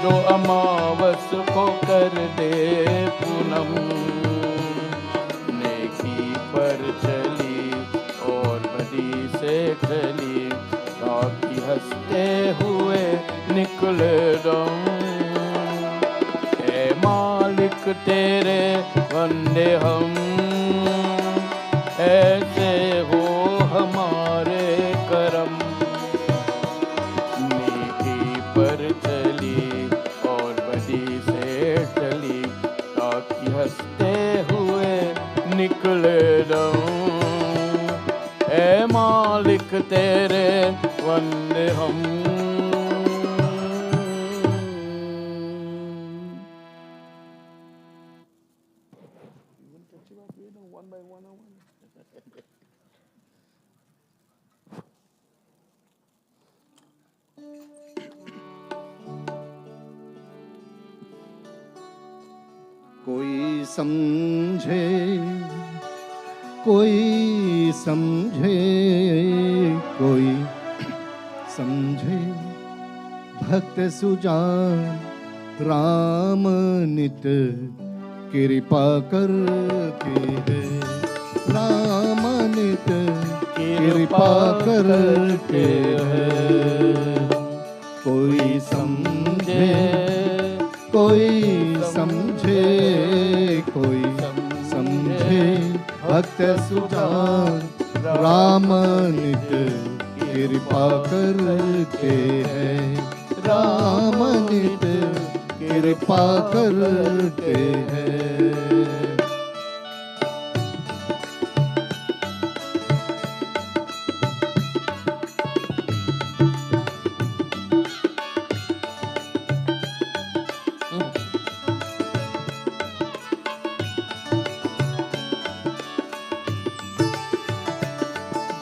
जो अमावस को कर दे पूनम, नेकी पर चली और बदी से चली, ताकि हंसते हुए निकले दम। ए मालिक तेरे बंदे हम, ऐसे हो हमारे करम। नेकी पर चली और बदी से चली, ताकि हंसते हुए निकले दम। ए मालिक तेरे बंदे हम। कोई समझे, कोई समझे, कोई समझे, भक्त सुजान राम नित कृपा करके है। राम नित कृपा करके है। कोई समझे, कोई समझे, कोई समझे, भक्त सुजान राम नित कृपा करते हैं। राम नित कृपा करते हैं।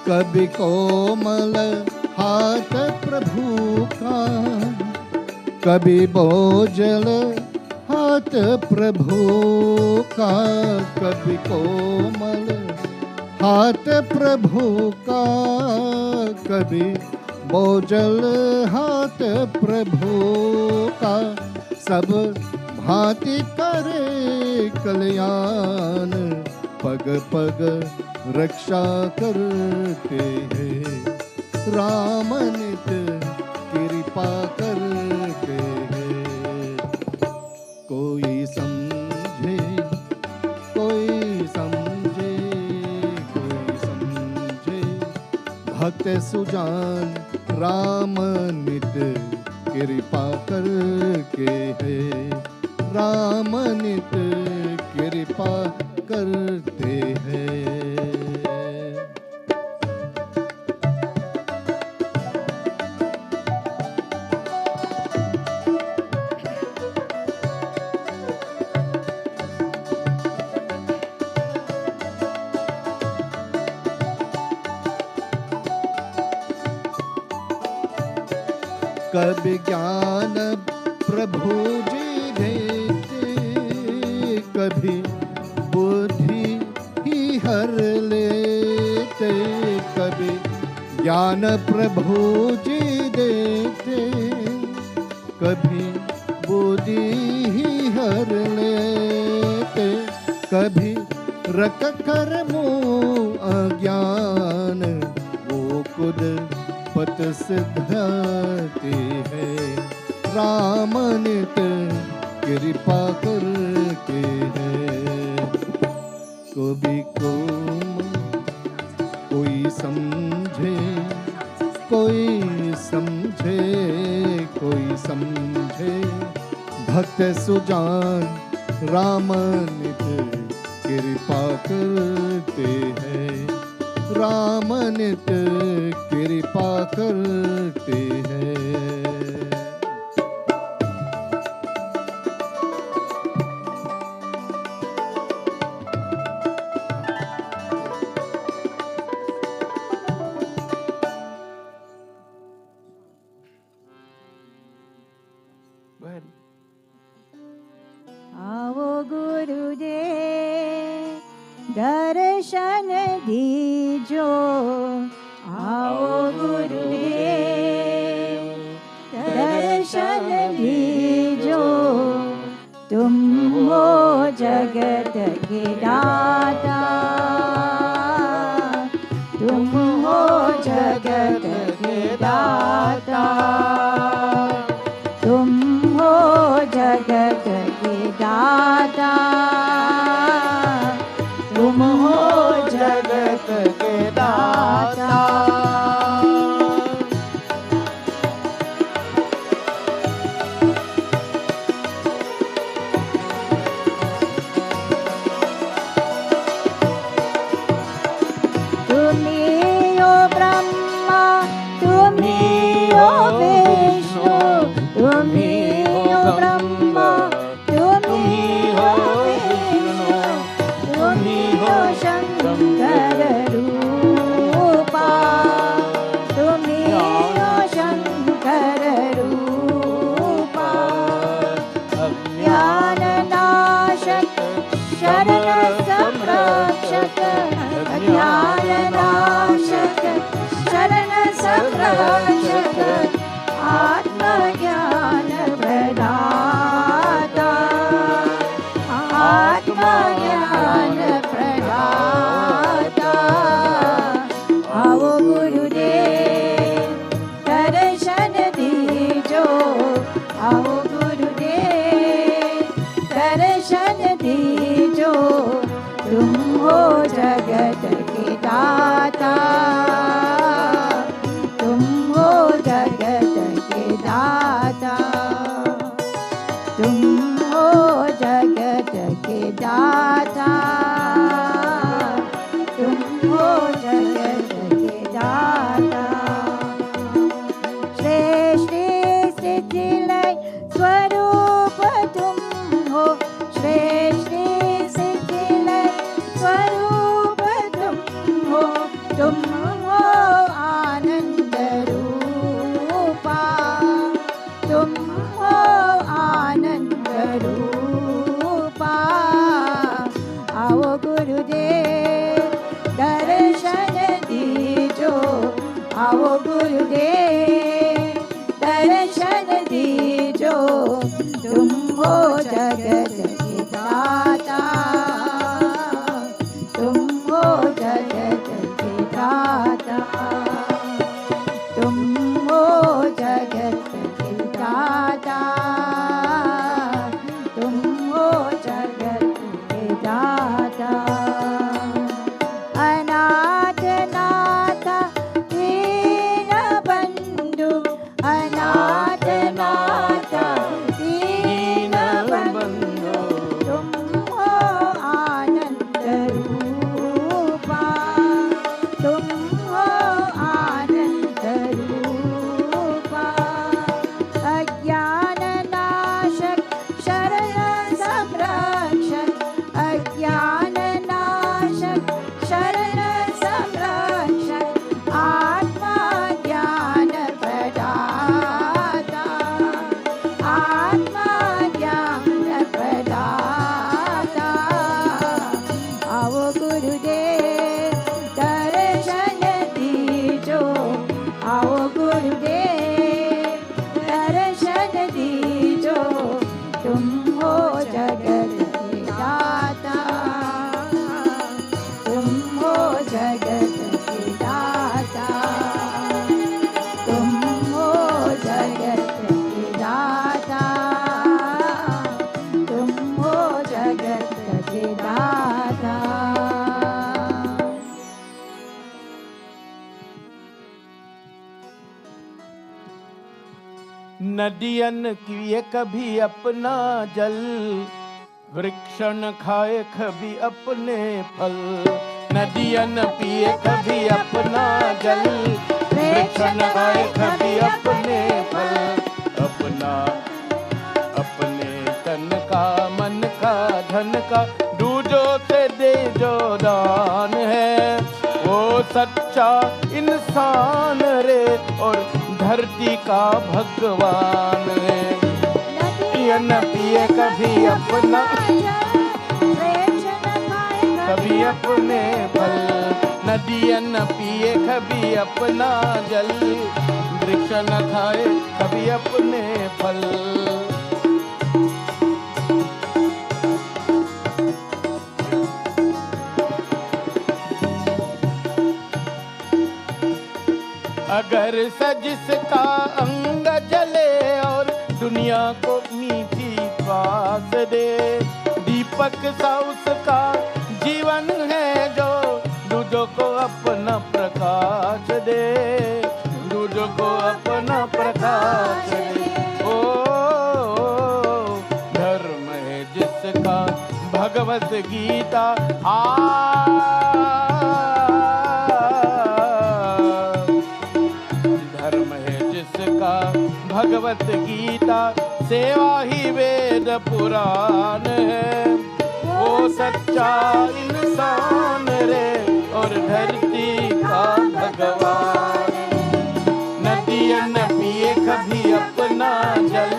कभी कोमल हाथ प्रभु का, कभी बोझल हाथ प्रभु का। कभी कोमल हाथ प्रभु का, कभी बोझल हाथ प्रभु का। सब भांति करे कल्याण, पग पग रक्षा करते हैं। राम नित कृपा करते हैं। कोई समझे, कोई समझे, कोई समझे, भक्त सुजान राम नित कृपा करके है। राम नित कृपा करते हैं। कभी ज्ञान प्रभु जी देते, कभी बुद्धि ही हर लेते। कभी ज्ञान प्रभु जी देते, कभी बुद्धि ही हर लेते। कभी रख कर मुँह अज्ञान, वो खुद पत सिद्धाते है। राम नित कृपा करके है। कभी कोई समझे, कोई समझे, कोई समझे, भक्त सुजान राम नित कृपा करते हैं। राम नित कृपा करते हैं। आओ गुरुदेव दर्शन दीजो, आओ गुरुदेव दर्शन दीजो। तुम हो जगत के दाता, तुम हो जगत के दाता, तुम हो जगत के दाता, तुम हो जगत के दाता। आत्मज्ञान प्रदाता, आत्मज्ञान प्रदाता। आओ गुरुदेव दर्शन दीजो, आओ गुरुदेव दर्शन दीजो, तुम हो जगत के दाता, तुम हो जगत के दाता, तुम हो जगत के दाता, तुम हो जगत के दाता। सृष्टि स्थिति लय स्वरूप तुम हो, सृष्टि स्थिति लय स्वरूप तुम हो, तुम हो आनंद रूपा, तुम हो आनंद रूपा। आओ गुरुदेव दर्शन दीजो, आओ गुरुदेव दर्शन दीजो, तुम हो जगत के दाता, तुम हो जगत के दाता, तुम हो जगत के दाता, तुम हो जगत के दाता। अनाथ नाथ दीन बंधु, अनाथ नाथ दीन बंधु, तुम हो आनंद रूपा, तुम हो आनंद रूपा। अज्ञान नाशक शरण संरक्षक, अज्ञान नाशक शरण संरक्षक, आत्मा ज्ञान प्रदाता, आत्मा ज्ञान प्रदाता। आओ गुरुदेव दर्शन दीजो, आओ गुरुदेव दर्शन दीजो, तुम हो जगत के दाता, तुम हो जगत के दाता, तुम हो जगत के दाता, तुम हो जगत के दाता। नदियन किए कभी अपना जल, वृक्ष न खाए कभी अपने फल। नदियन पिए कभी अपना जल, वृक्ष न खाए कभी अपने फल। अपना अपने तन का मन का धन का दूजो से दे जो दान है, वो सच्चा इंसान रे और धरती का भगवान है। न पिए कभी अपना कभी अपने फल, नदियन पिए कभी अपना जल, वृक्ष न खाए कभी अपने फल। जिसका जिसका अंग जले और दुनिया को मीठी श्वास दे। दीपक सा उसका जीवन है जो दूजों को अपना प्रकाश दे, दूजों को अपना प्रकाश दे। ओ धर्म है जिसका भगवत गीता धर्म है जिसका भगवत गीता, सेवा ही वेद पुराण है। वो सच्चा इंसान रे और धरती का भगवान। नदियाँ न पिए कभी अपना जल,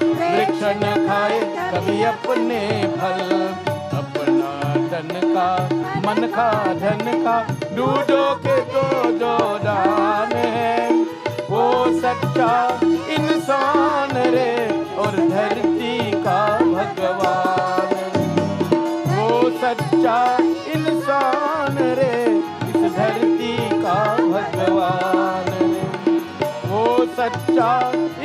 वृक्ष न खाए कभी अपने फल। अपना धन का मन का धन का दूधों के दो दान है। वो सच्चा इंसान रे और धरती का भगवान। वो सच्चा इंसान रे इस धरती का भगवान रे। वो सच्चा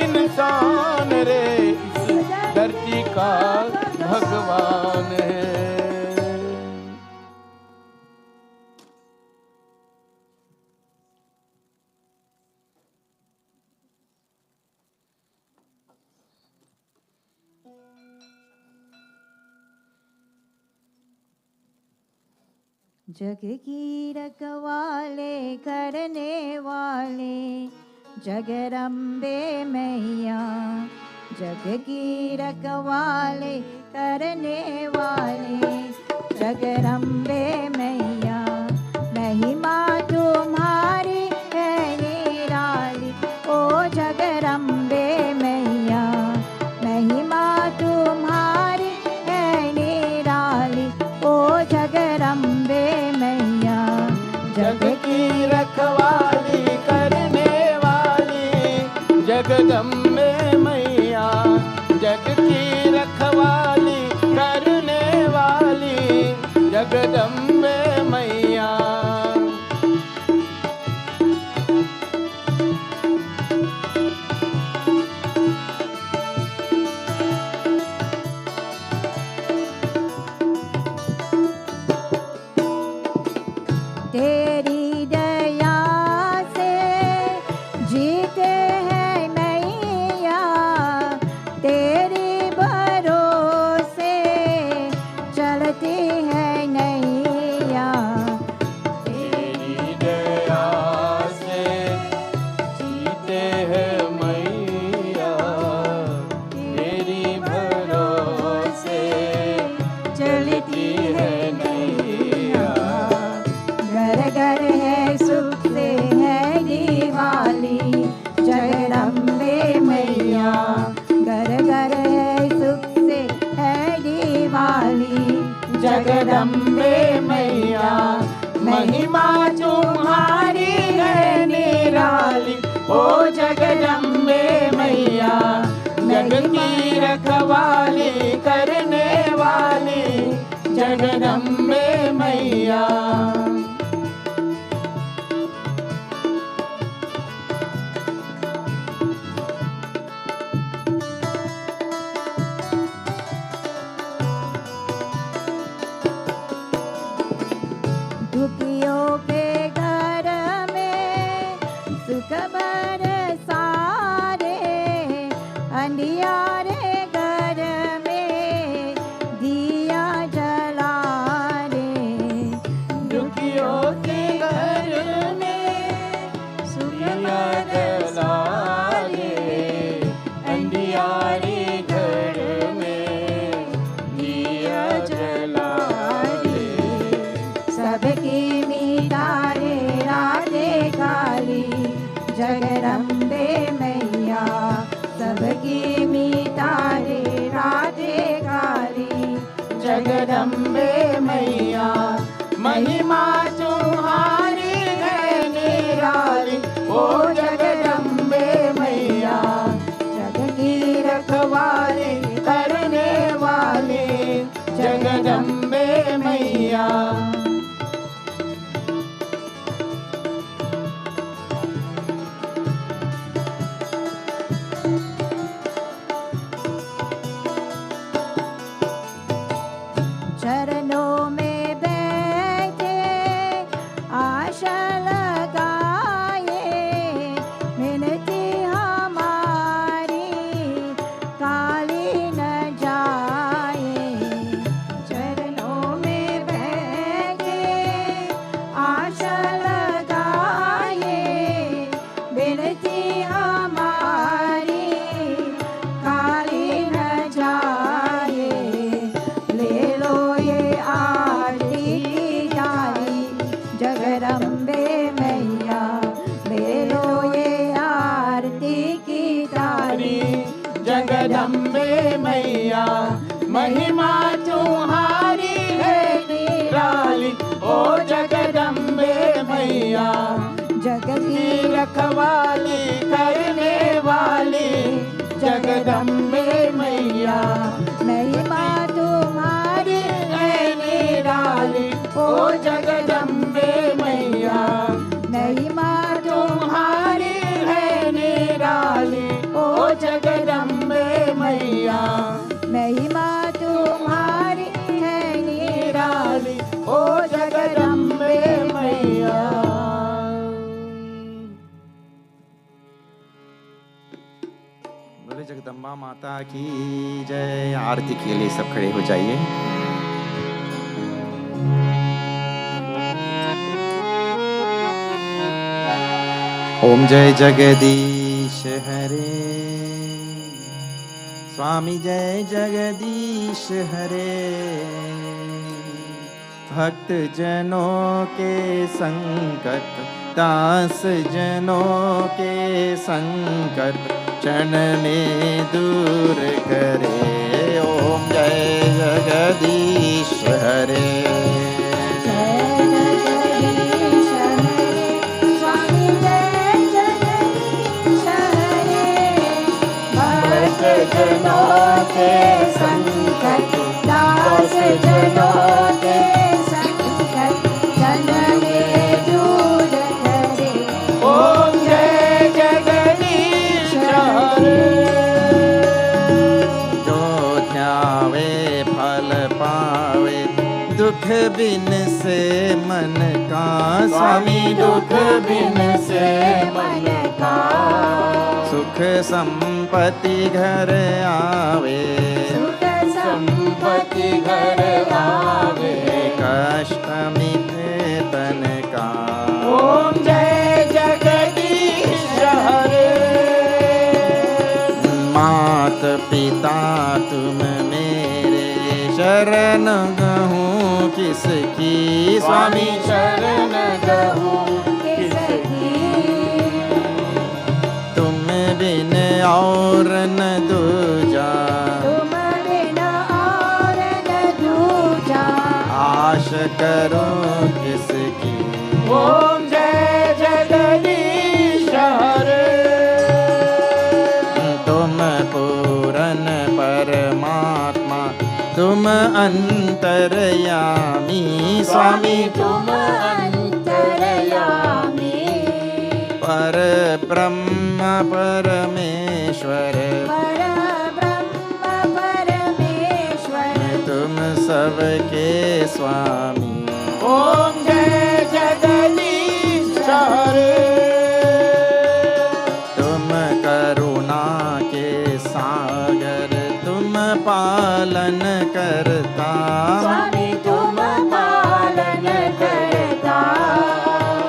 इंसान रे इस धरती का भगवान है। जग की रखवाले करने वाले जगदम्बे मैया। जग की रखवाले करने वाले जगदम्बे मैया। महिमा तुम्हारी है निराली ओ जगदम्बे मैया। महिमा तुम्हारी है निराली ओ जगदम्बे मैया। जग की रखवाली करने वाली जगदम्बे मैया। जग की रखवाली करने वाली जगदम्बे मैया। तेरी दया से जीते हैं मैया। तेरी भरोसे चलती है नैया। तेरी दया से जीते हैं मैया। तेरी भरोसे चलती है नैया। घर घर है सुख से है दिवाली जगदम्बे मैया। घर घर है सुख से है दिवाली जगदम्बे मैया। महिमा तुम्हारी है निराली ओ जगदम्बे मैया। जग की रखवाली करने वाली जगदम्बे मैया। दुखियों के घर में सुख बरसारे। अंधियारे घर में दिया जला रे। दुखियों के घर में सुख दिया जला रे। अंधियारे घर में दिया जला रे। सबकी मिटारे राधे काली जगदम्बे मैया। सबकी मिटारे राधे काली जगदम्बे मैया। महिमा तुम्हारी है निराली ओ जगदम्बे मैया। जग की रखवाली करने वाली जगदम्बे मैया। मैया, महिमा तुम्हारी है निराली, ओ जगदम्बे मैया। जगत की रखवाली करने वाली जगदम्बे मैया, महिमा तुम्हारी है निराली, ओ जगदम्बे मैया। महिमा तुम्हारी है निराली, ओ जगदम्बे मैया। महिमा तुम्हारी है निराली, ओ जगदम्बे मैया। बोले जगदम्बा माता की जय। आरती के लिए सब खड़े हो जाइए। ओम जय जगदीश हरे, स्वामी जय जगदीश हरे। भक्त जनों के संकट, दास जनों के संकट क्षण में दूर करे। ओम जय जगदीश हरे। जनों के संकट, दास जनों के संकट क्षण में दूर करे। ओम जय जगदीश हरे। जो ध्यावे फल पावे, दुख बिन से मन का। स्वामी दुख बिन से मन का, सुख संपत्ति घर आवे। सुख संपत्ति घर आवे। कष्ट मिटे तन का। ओम जय जगदीश हरे। मात पिता तुम मेरे, शरण गहूँ किसकी। स्वामी शरण गहूँ किसकी। तुम बिन और न दूजा, तुम बिन और न दूजा। आश करो किसकी। ओम जय जगदीश हरे। तुम पूरन परमात्मा, तुम अंतर्यामी। स्वामी तुम अंतर्यामी। पर ब्रह्म परमेश्वर, पर ब्रह्म परमेश्वर। तुम सबके स्वामी। ओम जय जगदीश हरे। तुम करुणा के सागर, तुम पालन करता। स्वामी तुम पालन करता।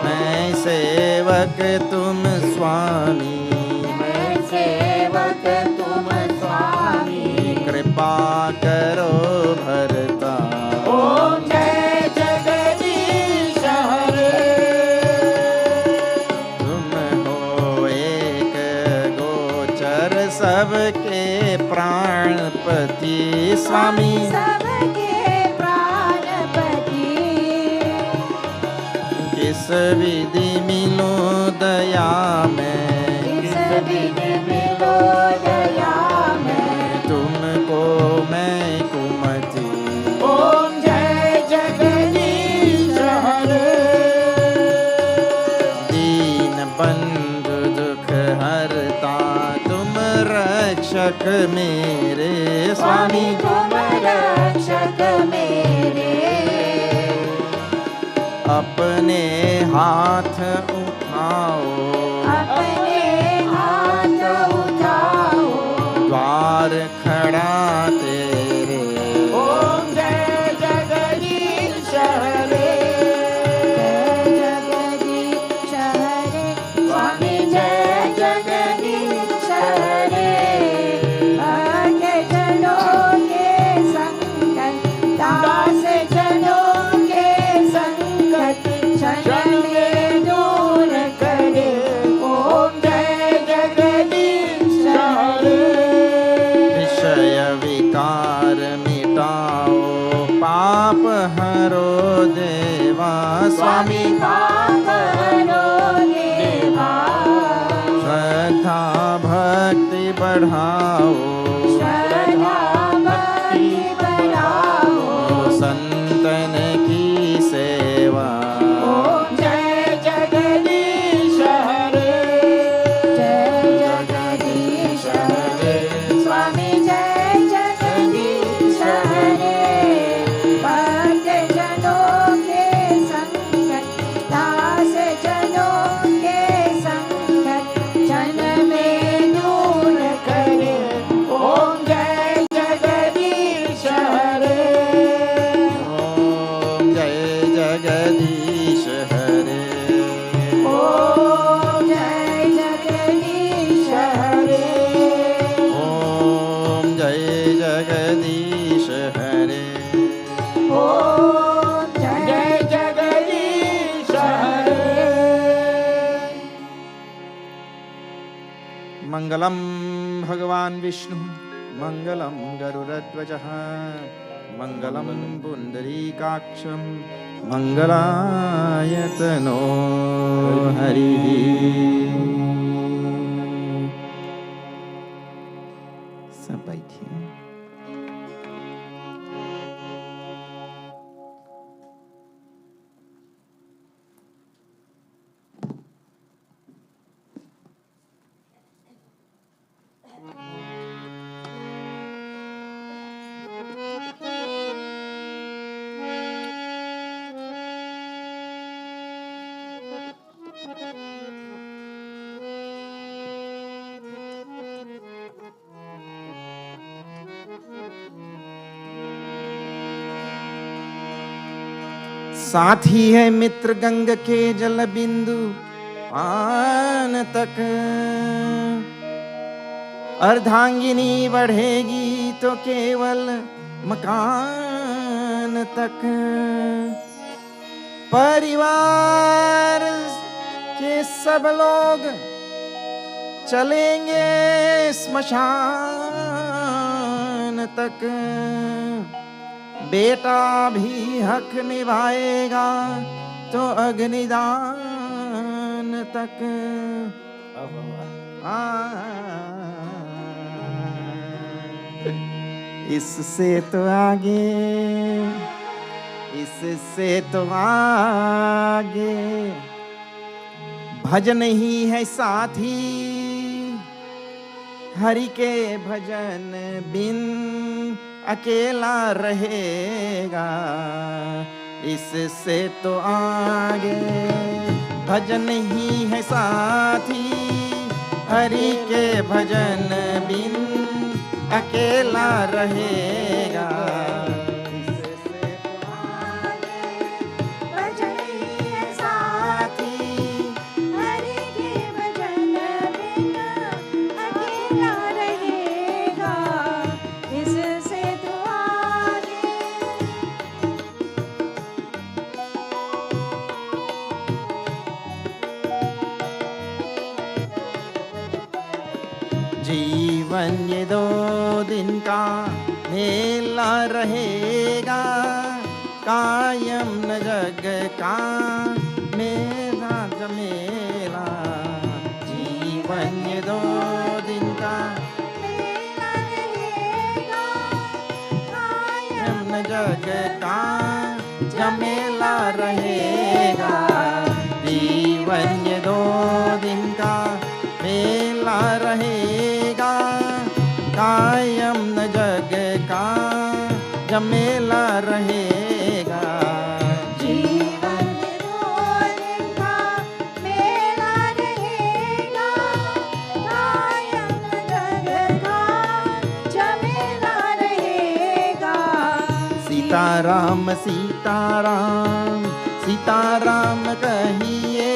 मैं सेवक तुम स्वामी, मैं सेवक तुम स्वामी। कृपा करो भरता। ओम जय जगदीश हरे। तुम हो एक गोचर, सबके प्राणपति। स्वामी सबके प्राणपति। किस विधि मिलो दया में, किस विधि मिलो दया में। तुमको मैं कुमति। ओम जय जगदीश हरे। दीन बंधु दुख हरता, तुम रक्षक मेरे। स्वामी तुम रक्षक मेरे। अपने हाथ उठाओ, अपने हाथ उठाओ। द्वार खड़ा तेरे। ओम जय जगदीश हरे। जय जगदीश हरे। स्वामी जय जगदीश हरे। भक्त जनों के संकट, दास जनों के संकट क्षण में दूर करे। ओम जय जगदीश हरे। विषय विकार मिटाओ, पाप हरो देवा। स्वामी पाप हरो देवा, श्रद्धा भक्ति बढ़ाओ, श्रद्धा भक्ति बढ़ाओ, संतन की सेवा। ओम जय जगदीश हरे, जय जगदीश हरे, स्वामी जय जगदीश हरे। भक्त जनों के संकट, दास जनों के संकट, जन में दूर करे। ओम जय जगदीश हरे, ओम जय जगदीश हरे। ओम जय जगदीश हरे, ओम जय जगदीश हरे। ओम जय जगदीश हरे। मंगलम भगवान विष्णु, मंगलम गरुड़ध्वजः, मंगलम पुंडरीकाक्षं, मंगलायतनो हरिः। सब बैठिए। साथी है मित्र गंग के जल बिंदु पान तक, अर्धांगिनी बढ़ेगी तो केवल मकान तक। परिवार के सब लोग चलेंगे स्मशान तक, बेटा भी हक निभाएगा तो अग्निदान तक। इससे तो आगे, इससे तो आगे भजन ही है साथी, हरि के भजन बिन अकेला रहेगा। इससे तो आगे भजन ही है साथी, हरि के भजन बिन अकेला रहेगा। इससे तो आगे भजन ही है साथी, हरि के भजन बिन अकेला रहेगा। इससे तो आगे जीवन ये 2 दिन का मेला रहेगा, कायम न जग का मेरा जमेला। जीवन ये 2 दिन का मेला रहेगा, कायम न जग का जमेला रहेगा। जीवन ये 2 दिन का मेला रहेगा, कायम न जग का जमेला रहेगा। जीवन 2 दिन का मेला रहेगा, कायम जग का जमेला रहेगा। सीताराम सीताराम सीताराम कहिए,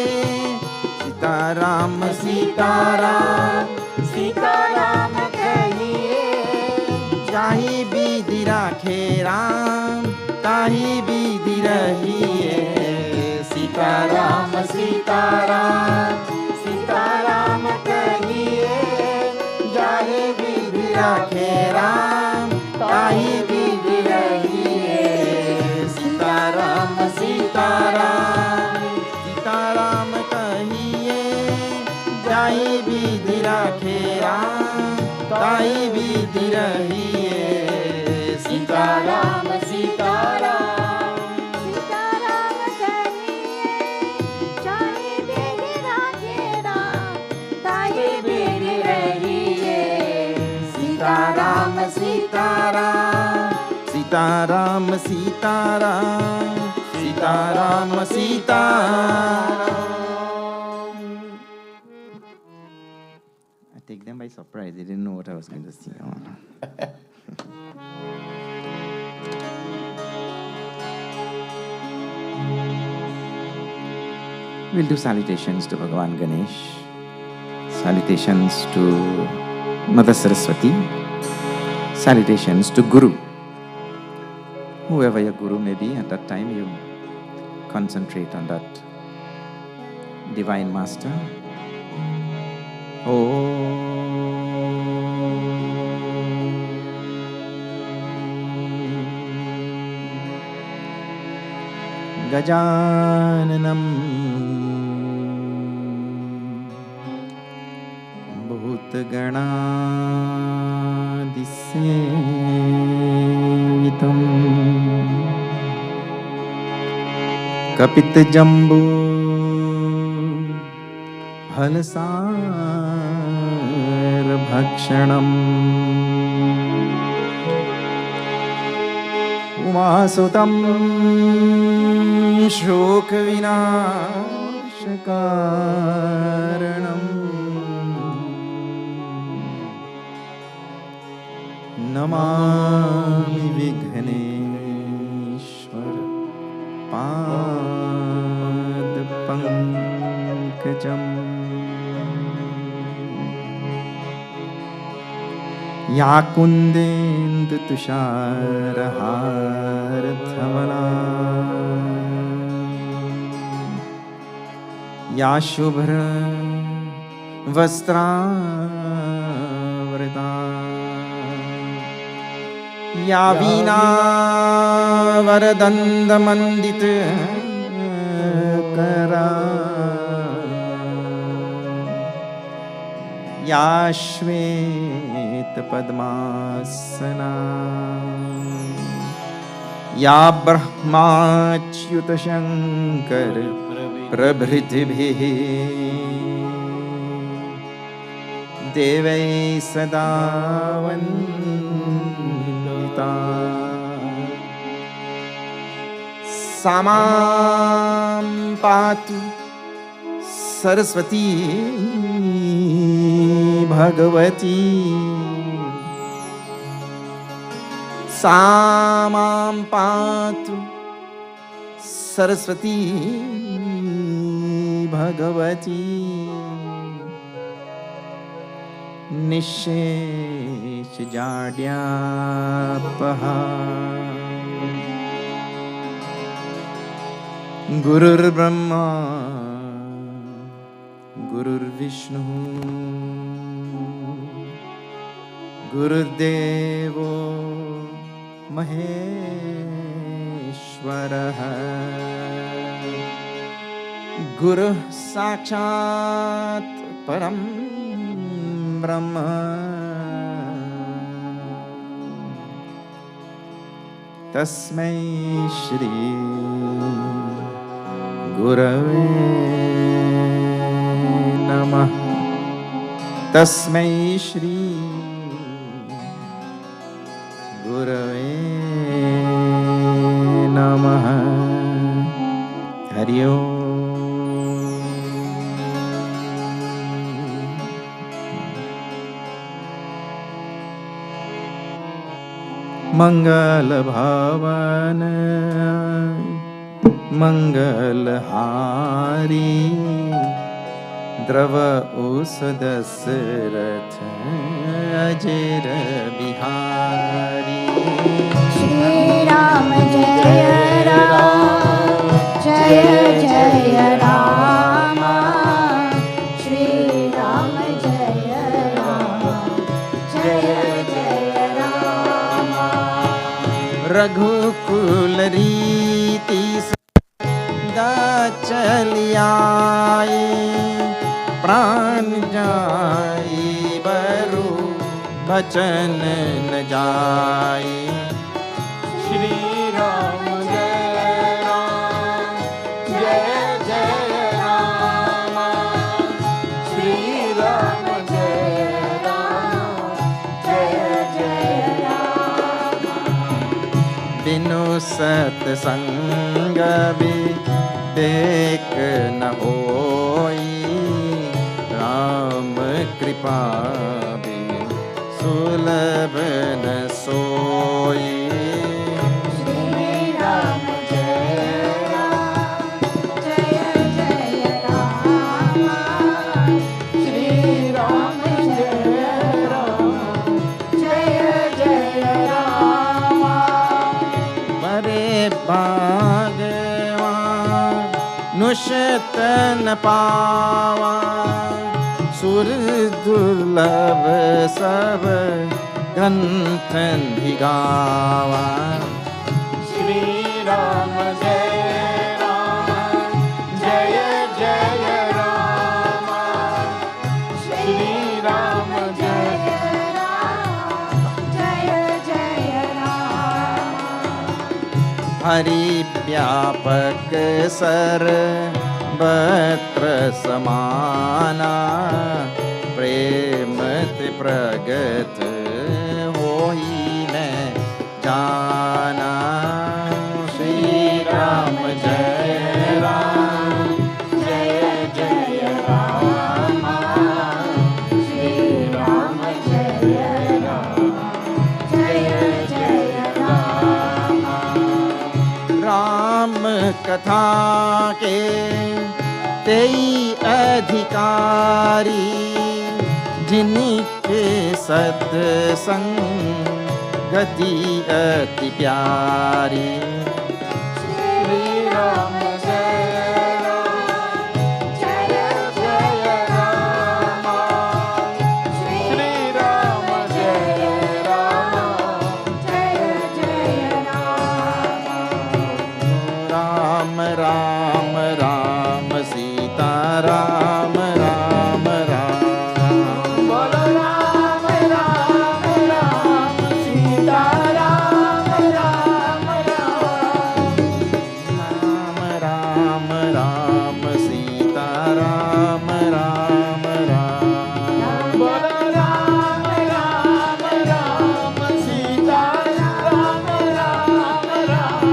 सीताराम सीताराम सीताराम कहिए, जाहि विधि राखे राम, ताहि विधि रहिए। सीताराम सीताराम सीताराम कहिए, जाहि विधि राखे राम, विधि रहिए सीताराम सीताराम सीताराम कहिए चाहे बेग राखे राम ताई बेग रहिए Sitaram Sitaram Sitaram Sitaram Sitaram Sitaram. I take them by surprise. They didn't know what I was going to sing on. We'll do salutations to Bhagavan Ganesh, salutations to Mother Saraswati, salutations to Guru. Whoever your Guru may be, at that time you concentrate on that Divine Master. Gajananam Bhutganadisevitam Kapitjambu Halsar Bhakshanam Umasutam Shokvinashakaranam Namami Vighaneshwar Pad Pankajam Ya kundendu tushar dhamala Ya shubhra vastravrita Ya veena varadandamandit kara Ya shveta padmasana Ya brahmachyuta shankar प्रभृतिभिः देवै सदा वन्दिता सामां पातु सरस्वती भगवती सामां पातु सरस्वती भगवती निशेष जाड्यापहा गुरुर्ब्रह्मा गुरुर्विष्णु गुरुर्देवो महेश्वरः गुरुः साक्षात् परं ब्रह्म तस्मै श्री गुरवे नमः तस्मै श्री गुरवे नमः हरि ओम मंगल भवन मंगलहारी द्रव औषध दशरथ अजर बिहारी श्री राम जय राम जय जय राम श्री राम जय राम जय जय राम रघुकुल रीति सदा चली आए प्राण जाए बरु बचन न जाए। श्री राम जय राम, जय जय राम। श्री राम जय राम, जय जय राम। बिनु सत्संग विवेक न होई, राम कृपा बिनु सुलभ न सोई। श्री राम जय राम, जय जय राम। श्री राम जय राम, जय जय राम। बरे भागवान नुष्ट न पावा, सुर दुर्लभ सब ग्रंथ धिगावा। श्री राम जय राम, जय जय राम। श्री राम जय राम, जय जय राम। हरि व्यापक सर्वत्र समाना, प्रेम प्रगत होई न जाना। श्री राम जय राम, जय जय राम। श्री राम जय राम, जय जय राम। राम कथा के तेई अधिकारी, जिनके सत्संग गति अति प्यारी। श्री राम जय राम, जय जय राम। श्री राम जय राम, जय जय राम। राम राम राम सीता राम राम राम। बोलो राम राम राम, सीता राम राम राम। राम राम राम सीता राम राम राम। बोलो राम राम राम, सीता राम राम राम।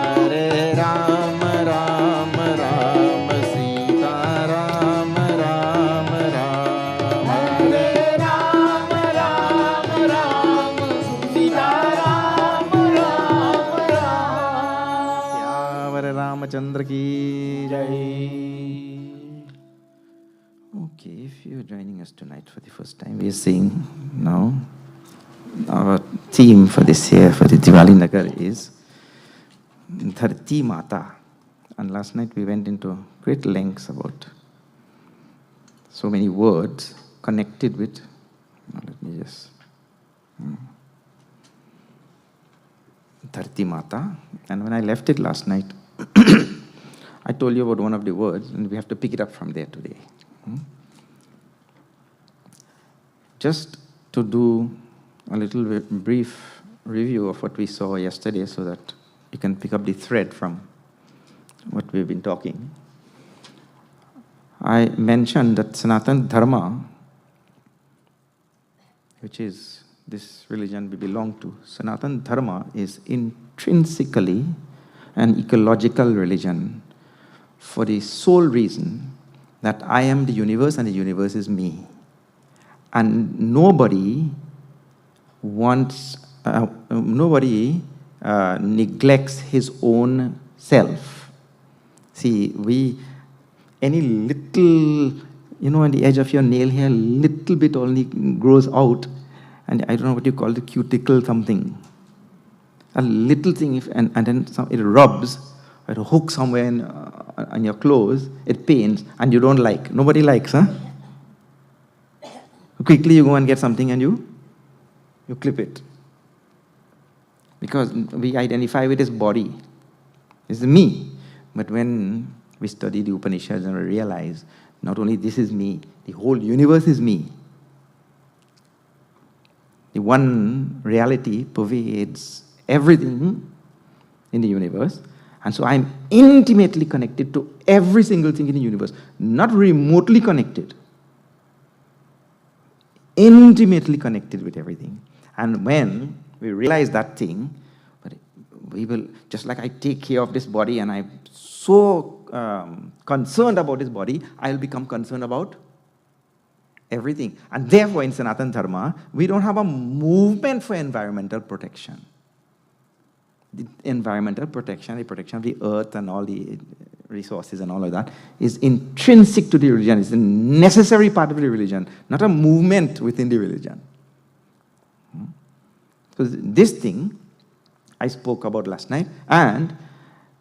हरे राम राम राम सीता राम राम राम। हरे राम राम राम, सीता राम राम राम। सियावर रामचंद्र की जय। Okay, if you're joining us tonight for the first time, we're seeing now our theme for this year for the Diwali Nagar is Dharti Mata. And last night we went into great lengths about so many words connected with. Now let me just. Dharti Mata. And when I left it last night, I told you about one of the words, and we have to pick it up from there today. Just to do a little brief review of what we saw yesterday so that you can pick up the thread from what we've been talking. I mentioned that Sanatana Dharma, which is this religion we belong to, Sanatana Dharma is intrinsically an ecological religion for the sole reason that I am the universe and the universe is me. And nobody neglects his own self. See, any little, on the edge of your nail here, little bit only grows out, and I don't know what you call it, cuticle something. A little thing, and then it rubs, or a hook somewhere on your clothes, it pains, and you don't like. Nobody likes, huh? Quickly you go and get something and you clip it. Because we identify with his body. It's me. But when we study the Upanishads and we realize, not only this is me, the whole universe is me. The one reality pervades everything in the universe. And so I'm intimately connected to every single thing in the universe, not remotely connected. Intimately connected with everything. And when we realize that thing, we will, just like I take care of this body and I'm so concerned about this body, I'll become concerned about everything. And therefore, in Sanatana Dharma, we don't have a movement for environmental protection. The environmental protection, the protection of the earth and all the resources and all of that is intrinsic to the religion. It's a necessary part of the religion, not a movement within the religion. Because this thing I spoke about last night, and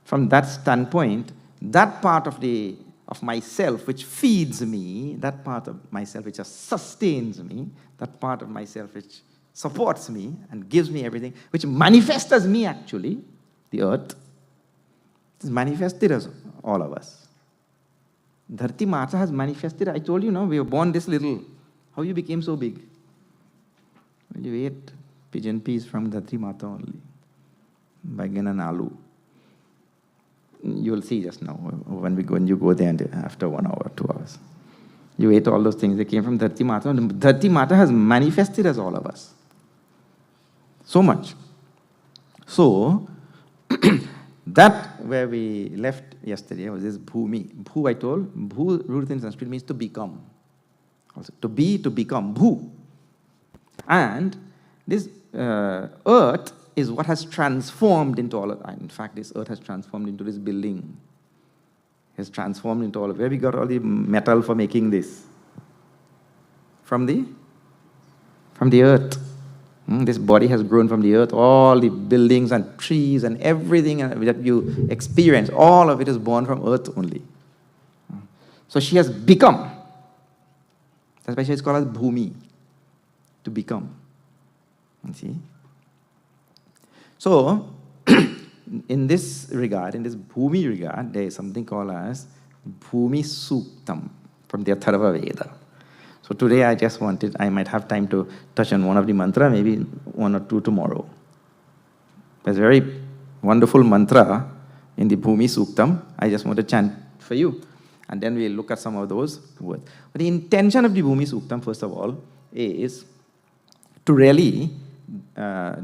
from that standpoint, that part of myself which feeds me, that part of myself which sustains me, that part of myself which supports me and gives me everything, which manifests as me actually, the earth, is manifested as all of us. Dharti Mata has manifested. I told you, we were born this little. How you became so big? Well, you ate pigeon peas from Dharti Mata only. Baigan and aloo. You will see just now when you go there and after 1 hour, 2 hours. You ate all those things. They came from Dharti Mata. Dharti Mata has manifested as all of us. So much. So, that where we left yesterday was this Bhumi. Bhu, I told. Bhu, root in Sanskrit, means to become. Also, to be, to become. Bhu. And this earth is what has transformed into all of, in fact, this earth has transformed into this building. Has transformed into all of, where we got all the metal for making this? From the earth. This body has grown from the earth. All the buildings and trees and everything that you experience, all of it is born from earth only. So she has become. That's why she is called as Bhumi. To become. You see? So, in this regard, in this Bhumi regard, there is something called as Bhumi Suktam from the Atharva Veda. So today I might have time to touch on one of the mantra, maybe 1 or 2 tomorrow. There's a very wonderful mantra in the Bhumi Suktam. I just want to chant for you. And then we'll look at some of those words. But the intention of the Bhumi Suktam, first of all, is to really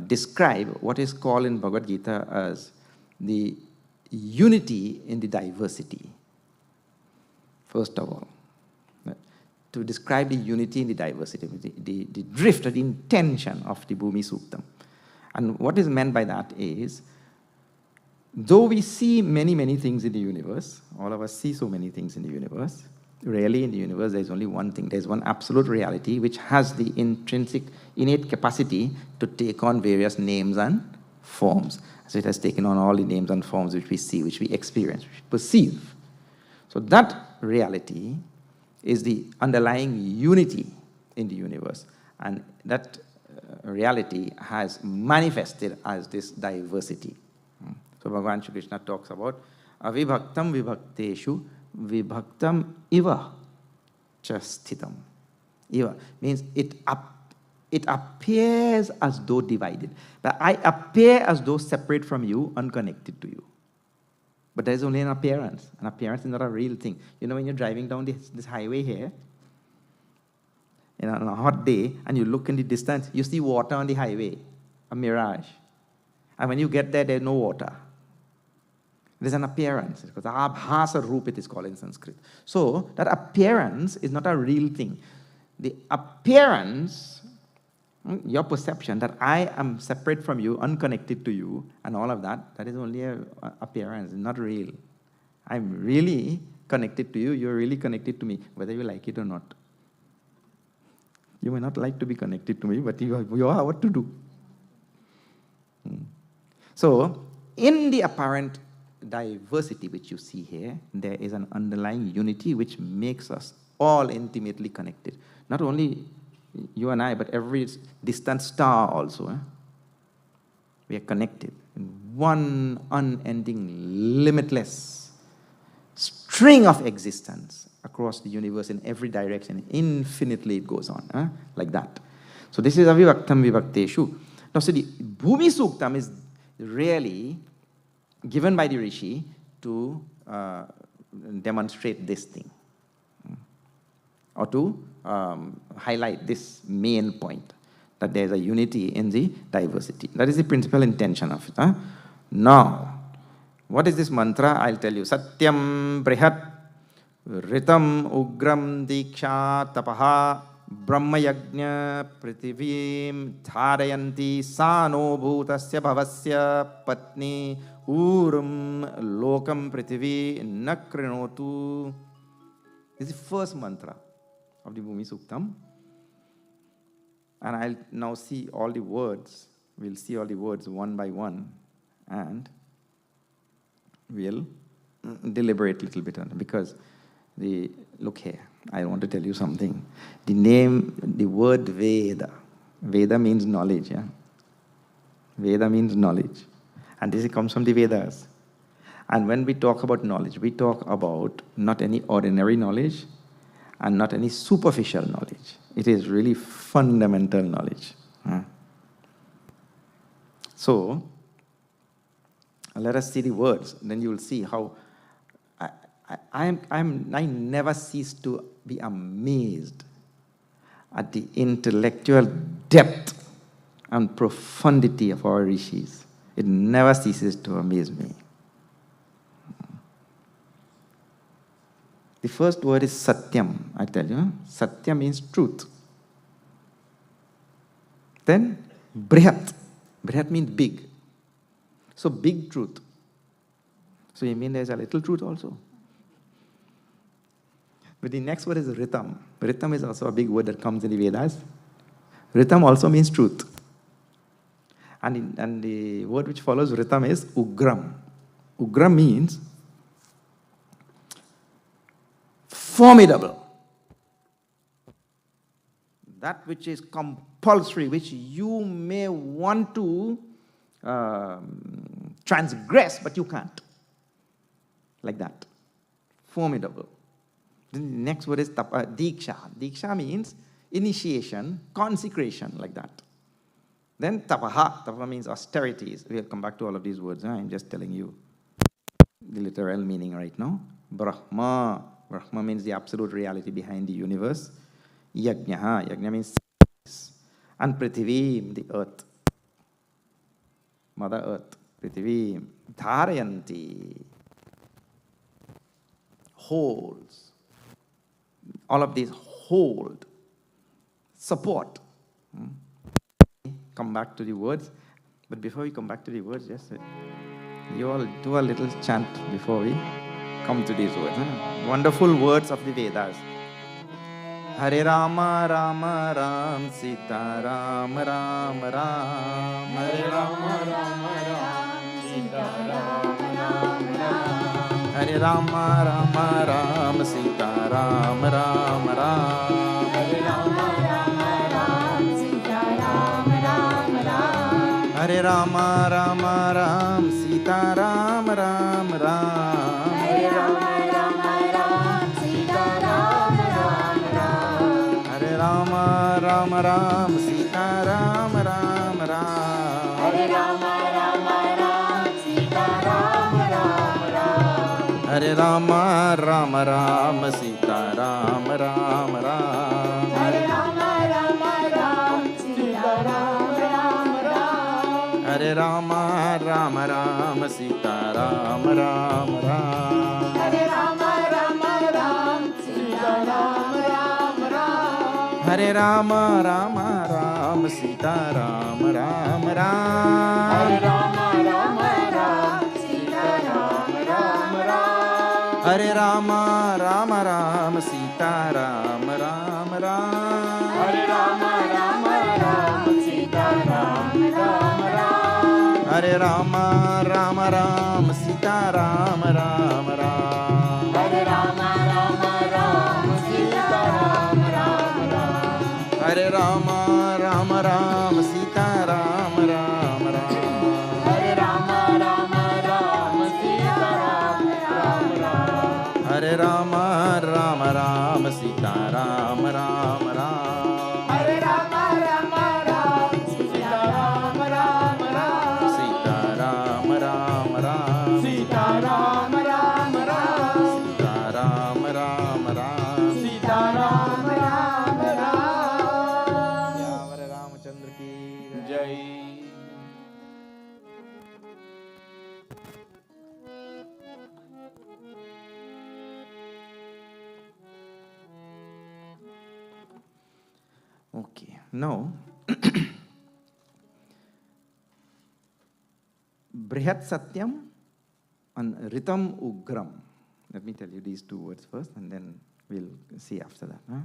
describe what is called in Bhagavad Gita as the unity in the diversity. First of all. To describe the unity in the diversity, the drift or the intention of the Bhumi Suktam. And what is meant by that is, though we see many, many things in the universe, all of us see so many things in the universe, really in the universe there is only one thing. There is one absolute reality which has the intrinsic, innate capacity to take on various names and forms. So it has taken on all the names and forms which we see, which we experience, which we perceive. So that reality is the underlying unity in the universe. And that reality has manifested as this diversity. So Bhagavan Shri Krishna talks about avibhaktam vibhakteshu vibhaktam iva chasthitam. Iva means it appears as though divided. But I appear as though separate from you, unconnected to you. But there is only an appearance. An appearance is not a real thing. You know, when you're driving down this highway here, on a hot day, and you look in the distance, you see water on the highway, a mirage. And when you get there, there's no water. There's an appearance. It's called abhasa roop, it is called in Sanskrit. So that appearance is not a real thing. The appearance, your perception that I am separate from you, unconnected to you, and all of that, that is only an appearance, not real. I'm really connected to you, you're really connected to me, whether you like it or not. You may not like to be connected to me, but you are what to do. So, in the apparent diversity which you see here, there is an underlying unity which makes us all intimately connected. Not only you and I, but every distant star also. We are connected in one unending, limitless string of existence across the universe in every direction. Infinitely it goes on, like that. So this is avivaktam vivakteshu. Now see, the Bhumi Suktam is really given by the Rishi to demonstrate this thing, or to highlight this main point, that there is a unity in the diversity. That is the principal intention of it. Now, what is this mantra? I'll tell you. Satyam Brihat Ritam Ugram Diksha Tapaha Brahma Yajna Prithivim Dharayanti Sano Bhutasya Bhavasya Patni Urum Lokam Prithivi Nakrinotu. This is the first mantra of the Bhumi Suktam. And I'll now see all the words. We'll see all the words one by one. And we'll deliberate a little bit on it. Because look here, I want to tell you something. The word Veda. Veda means knowledge, yeah? Veda means knowledge. And this comes from the Vedas. And when we talk about knowledge, we talk about not any ordinary knowledge and not any superficial knowledge. It is really fundamental knowledge. So, let us see the words. Then you will see how I never cease to be amazed at the intellectual depth and profundity of our rishis. It never ceases to amaze me. The first word is Satyam, I tell you. Satya means truth. Then Brihat. Brihat means big. So big truth. So you mean there's a little truth also? But the next word is Ritam. Ritam is also a big word that comes in the Vedas. Ritam also means truth. And the word which follows Ritam is Ugram. Ugram means formidable. That which is compulsory, which you may want to transgress, but you can't. Like that. Formidable. Then the next word is Diksha. Diksha means initiation, consecration, like that. Then Tapaha. Tapaha means austerities. We'll come back to all of these words. I'm just telling you the literal meaning right now. Brahma. Brahma means the absolute reality behind the universe. Yajna. Yajna means sacrifice. And Prithivim, the earth. Mother Earth. Prithivim. Dharayanti. Holds. All of these hold. Support. Come back to the words. But before we come back to the words, just you all do a little chant before we come to these words. Wonderful words of the Vedas. Hare Rama, Rama, Ram, Sita, Ram, Ram, Ram. Hare Rama, Rama, Ram, Sita, Ram, Ram, Ram. Hare Rama, Rama, Ram, Sita, Ram, Ram, Ram. Hare Rama, Rama, Ram, Sita, Ram, Ram, Ram. Hare Rama, Rama, Ram, Sita, Ram, Ram, Ram. Hare Rama, Rama, Ram, Sita, Ram, Ram, Ram. Hare Rama, Rama, Ram, Sita, Ram, Ram, Ram. Hare Rama, Rama, Ram, Sita, Ram, Ram, Ram. Hare Rama, Rama, Ram, Sita, Ram, Ram, Ram. Hare Rama, Rama, Ram, Sita, Ram, Ram, Ram. Hare Rama, Rama, Ram, Sita, Ram, Ram, Ram. Hare Rama, Rama, Ram, Sita, Ram, Ram, Ram. Hare Rama, Rama, Ram, Sita, Ram, Ram, Ram. Hare Rama, Rama, Ram, Sita, Ram, Ram, Ram. Hare Rama, Rama, Ram, Sita, Ram, Ram, Ram. Hare Rama, Rama, Ram, Sita, Ram, Ram, Ram. Hare Rama, Rama, Ram, Sita, Ram, Ram, Ram. Hare Rama, Rama, Ram, Sita, Ram, Ram, Ram. Hare Rama, Rama, Ram, Sita, Ram, Ram, Ram. Hare Rama, Rama, Ram, Sita, Ram, Ram, Ram. Hare Rama, Rama, Ram, Sita, Ram, Ram, Ram. Hare Rama, Rama, Okay, now Brihat Satyam and Ritam Ugram. Let me tell you these two words first and then we'll see after that. Huh?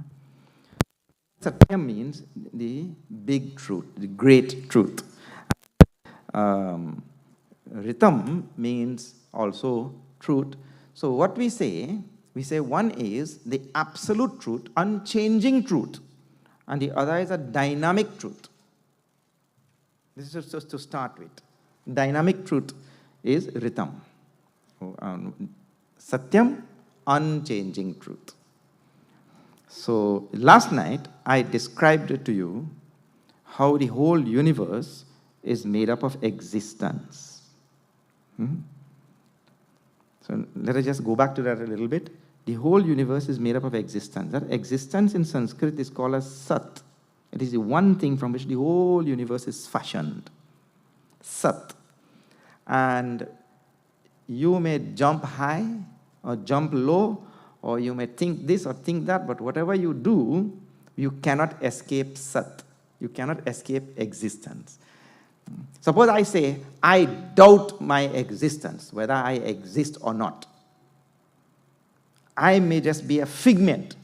Satyam means the big truth, the great truth. Ritam means also truth. So what we say one is the absolute truth, unchanging truth, and the other is a dynamic truth. This is just to start with. Dynamic truth is Ritam. Satyam, unchanging truth. So last night I described to you how the whole universe is made up of existence. So let us just go back to that a little bit. The whole universe is made up of existence. That existence in Sanskrit is called as Sat. It is the one thing from which the whole universe is fashioned. Sat. And you may jump high or jump low, or you may think this or think that, but whatever you do, you cannot escape Sat. You cannot escape existence. Suppose I say, I doubt my existence, whether I exist or not. I may just be a figment.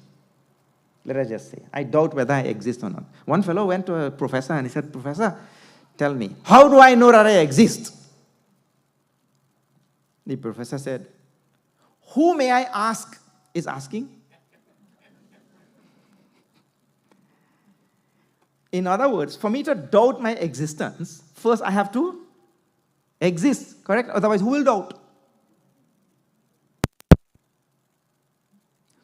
Let us just say, I doubt whether I exist or not. One fellow went to a professor and he said, Professor, tell me, how do I know that I exist? The professor said, who may I ask is asking. In other words, for me to doubt my existence, first I have to exist, correct? Otherwise, who will doubt?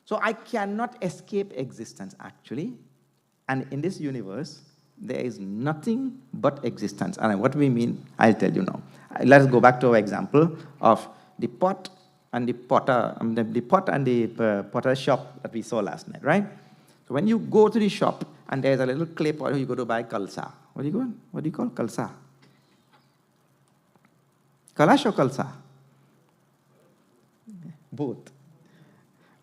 So I cannot escape existence, actually. And in this universe, there is nothing but existence. And what we mean, I'll tell you now. Let's go back to our example of the pot and the potter, the pot and the potter shop that we saw last night, right? So when you go to the shop and there's a little clay pot, you go to buy kalsa. What do you call kalsa? Kalash or kalsa? Both.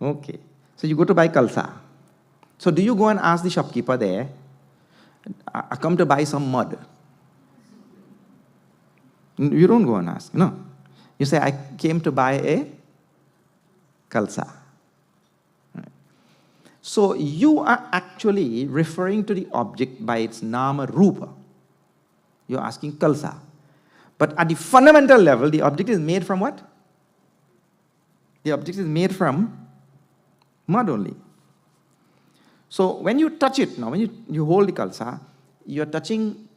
Okay. So you go to buy kalsa. So do you go and ask the shopkeeper there, I come to buy some mud? You don't go and ask, no. You say, I came to buy a kalsa. So you are actually referring to the object by its nama rupa. You're asking kalsa. But at the fundamental level, the object is made from what? The object is made from mud only. So when you touch it now, when you hold the kalsa, you're touching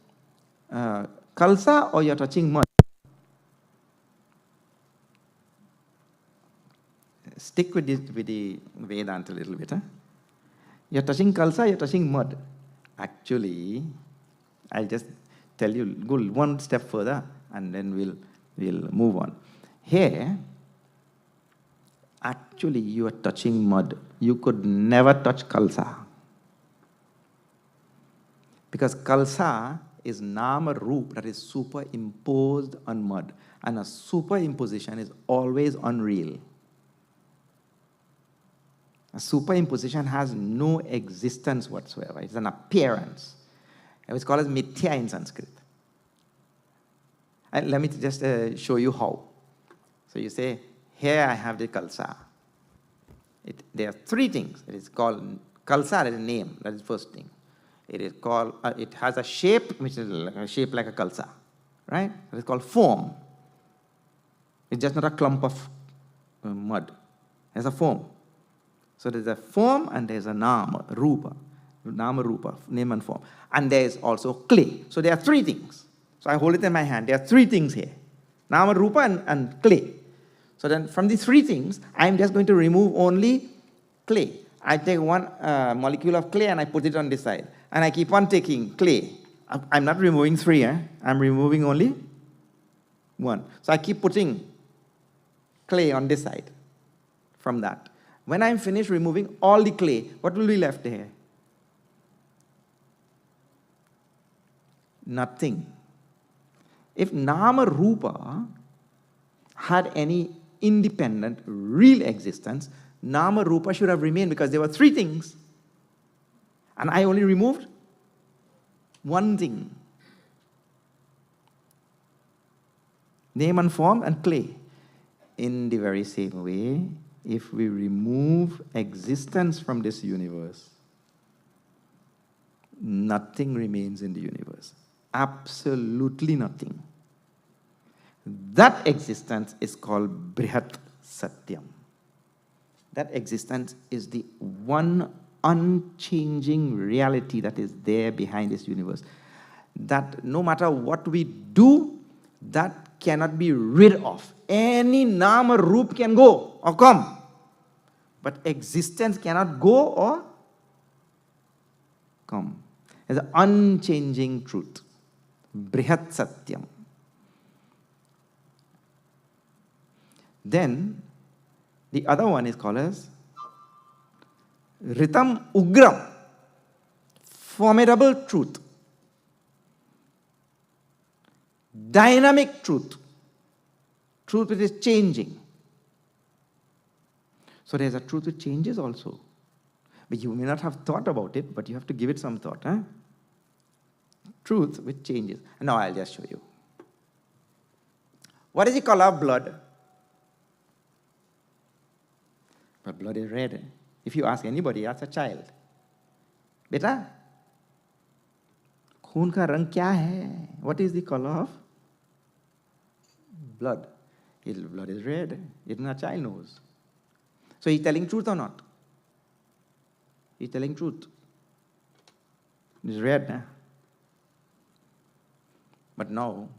kalsa or you're touching mud? Stick with the Vedanta a little bit. Huh? You're touching kalsa, you're touching mud. Actually, I'll just tell you, go one step further and then we'll move on. Here, actually you are touching mud. You could never touch kalsa. Because kalsa is nama roop, that is superimposed on mud. And a superimposition is always unreal. A superimposition has no existence whatsoever. It's an appearance. It's called as mithya in Sanskrit. And let me just show you how. So you say, here I have the kalsa. There are three things. It is called kalsa, is a name. That is the first thing. It is called. It has a shape which is shaped like a kalsa, right? It is called foam. It's just not a clump of mud. It's a foam. So there's a form and there's a nama rupa, name and form. And there's also clay. So there are three things. So I hold it in my hand. There are three things here. Nama rupa and clay. So then from these three things, I'm just going to remove only clay. I take one molecule of clay and I put it on this side. And I keep on taking clay. I'm not removing three. I'm removing only one. So I keep putting clay on this side from that. When I'm finished removing all the clay, what will be left here? Nothing. If Nama Rupa had any independent, real existence, Nama Rupa should have remained because there were three things. And I only removed One thing. Name and form and clay. In the very same way, if we remove existence from this universe, nothing remains in the universe. Absolutely nothing. That existence is called Brihat Satyam. That existence is the one unchanging reality that is there behind this universe. That no matter what we do, that cannot be rid of. Any nama roop can go or come, but existence cannot go or come. It's an unchanging truth. Brihat Satyam. Then the other one is called as Ritam Ugram, formidable truth, dynamic truth, truth which is changing. So there's a truth which changes also. But you may not have thought about it, but you have to give it some thought. Huh? Truth which changes. And now I'll just show you. What is the color of blood? But blood is red. If you ask anybody, ask a child, Beta, खून का रंग क्या है? What is the color of blood? Blood is red. Even a child knows. So he's telling truth or not? He's telling truth. It's red. Nah? But now,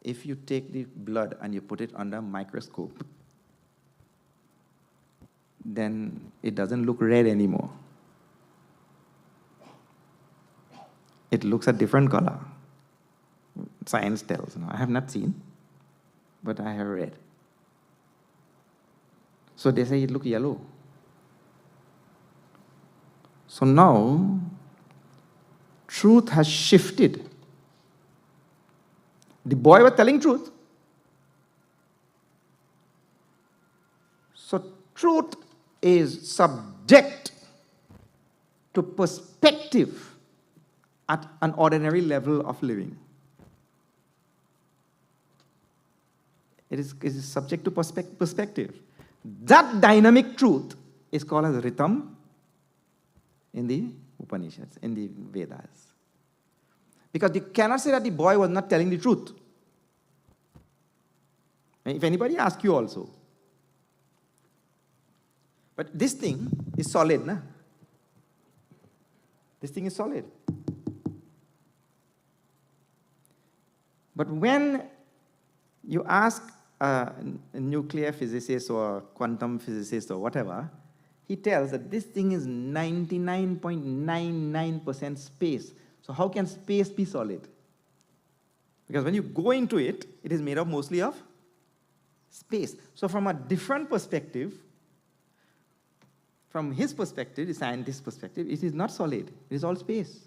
if you take the blood and you put it under a microscope, then it doesn't look red anymore. It looks a different color. Science tells. No, I have not seen, but I have read. So they say it looks yellow. So now, truth has shifted. The boy was telling truth. So truth is subject to perspective at an ordinary level of living. It is subject to perspective. That dynamic truth is called as Ritam in the Upanishads, in the Vedas. Because you cannot say that the boy was not telling the truth. If anybody asks you also. But this thing is solid, na? This thing is solid. But when you ask a nuclear physicist or quantum physicist or whatever, he tells that this thing is 99.99% space. So how can space be solid? Because when you go into it, it is made up mostly of space. So from a different perspective, from his perspective, the scientist's perspective, it is not solid. It is all space.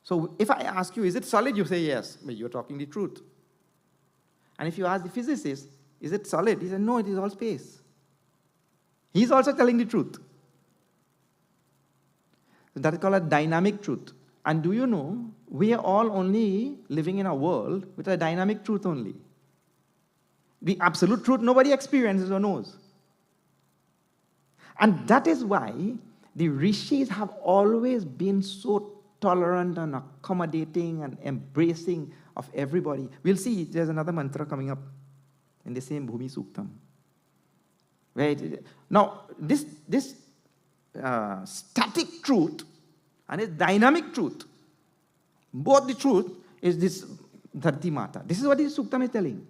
So if I ask you, is it solid? You say yes, but you're talking the truth. And if you ask the physicist, is it solid? He says, no, it is all space. He's also telling the truth. So that is called a dynamic truth. And do you know, we are all only living in a world with a dynamic truth only. The absolute truth nobody experiences or knows. And that is why the rishis have always been so tolerant and accommodating and embracing of everybody. We'll see, there's another mantra coming up in the same Bhumi Suktam. Now, this static truth and its dynamic truth, both the truth is this Dharti Mata. This is what this Suktam is telling.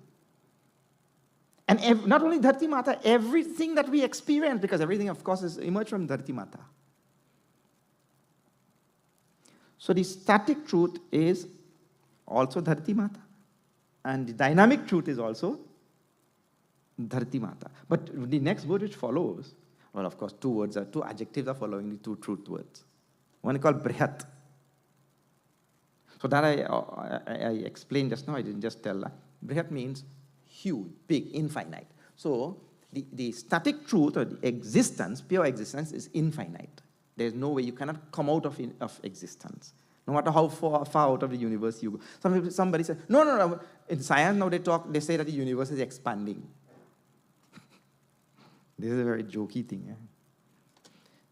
And not only Dharti Mata, everything that we experience, because everything, of course, is emerged from Dharti Mata. So the static truth is also Dharti Mata. And the dynamic truth is also Dharti Mata. But the next word which follows, well, of course, two adjectives are following the two truth words. One is called Brihat. So that I explained just now, I didn't just tell that. Brihat means huge, big, infinite. So the static truth or the existence, pure existence, is infinite. There's no way. You cannot come out of existence. No matter how far out of the universe you go. Somebody said, no. In science now they say that the universe is expanding. This is a very jokey thing. Eh?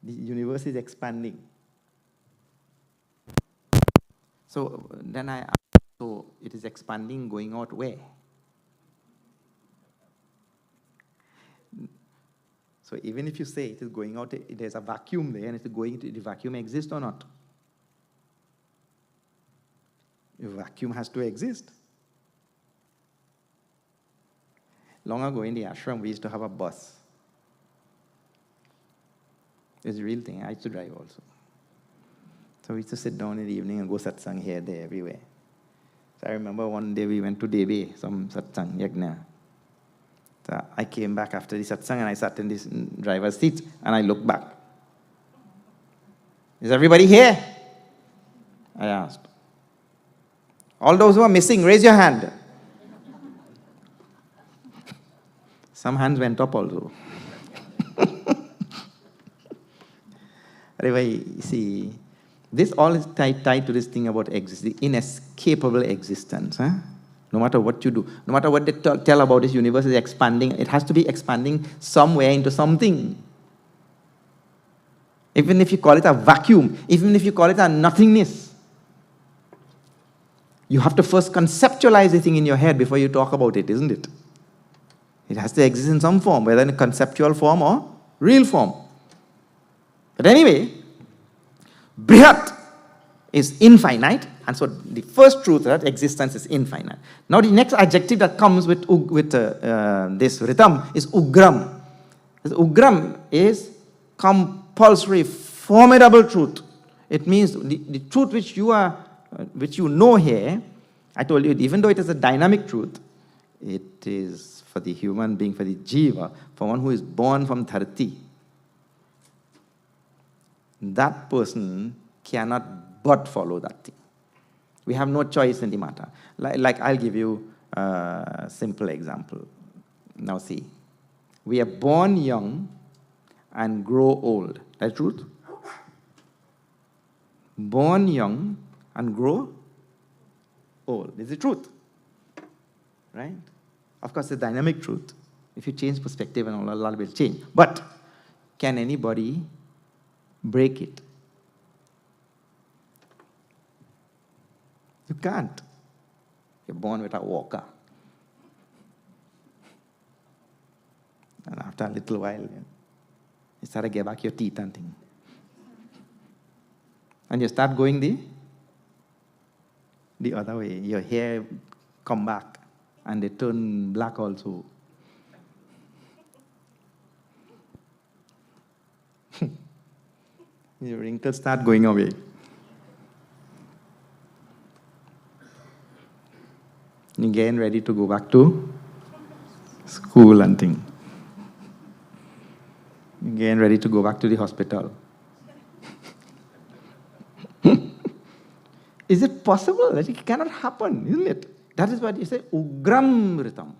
The universe is expanding. So then I asked, so it is expanding, going out where? So even if you say it is going out, there's a vacuum there, and it's going to, the vacuum exist or not? The vacuum has to exist. Long ago in the ashram, we used to have a bus. It's a real thing. I used to drive also. So we used to sit down in the evening and go satsang here, there, everywhere. So I remember one day we went to Debe, some satsang, Yajna. So I came back after the satsang and I sat in this driver's seat and I looked back. Is everybody here? I asked. All those who are missing, raise your hand. Some hands went up also. Anyway, see, this all is tied to this thing about the inescapable existence. Huh? No matter what you do, no matter what they tell about this universe is expanding, it has to be expanding somewhere into something. Even if you call it a vacuum, even if you call it a nothingness, you have to first conceptualize the thing in your head before you talk about it, isn't it? It has to exist in some form, whether in a conceptual form or real form. But anyway, Brihat is infinite, and so the first truth that existence is infinite. Now the next adjective that comes with this rhythm is Ugram. This Ugram is compulsory, formidable truth. It means the truth which you know here. I told you, even though it is a dynamic truth, it is for the human being, for the jiva, for one who is born from dharti. That person cannot but follow that thing. We have no choice in the matter. Like I'll give you a simple example. Now see, we are born young and grow old. That's truth. Born young and grow old. This is the truth. Right? Of course, it's a dynamic truth. If you change perspective and all, Allah will change. But can anybody break it? You can't. You're born with a walker. And after a little while, you start to get back your teeth and things. And you start going the other way. Your hair come back and they turn black also. Your wrinkles start going away. You're getting ready to go back to school and things. You're getting ready to go back to the hospital. Is it possible? It cannot happen, isn't it? That is what you say, Ugram Ritam.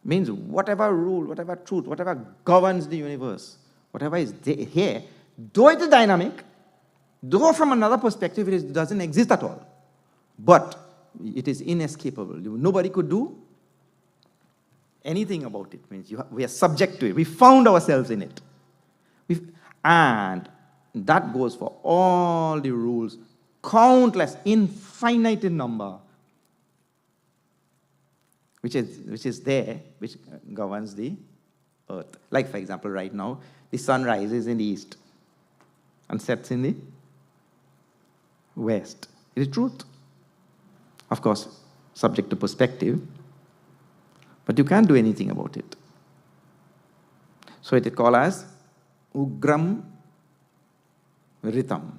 Means whatever rule, whatever truth, whatever governs the universe, whatever is here, though it is dynamic, though from another perspective it doesn't exist at all, but it is inescapable. Nobody could do anything about it. Means we are subject to it. We found ourselves in it. And that goes for all the rules, countless, infinite in number, which is there, which governs the earth. Like, for example, right now, the sun rises in the east and sets in the west. It is truth. Of course, subject to perspective, but you can't do anything about it. So it is called as Ugram Ritam.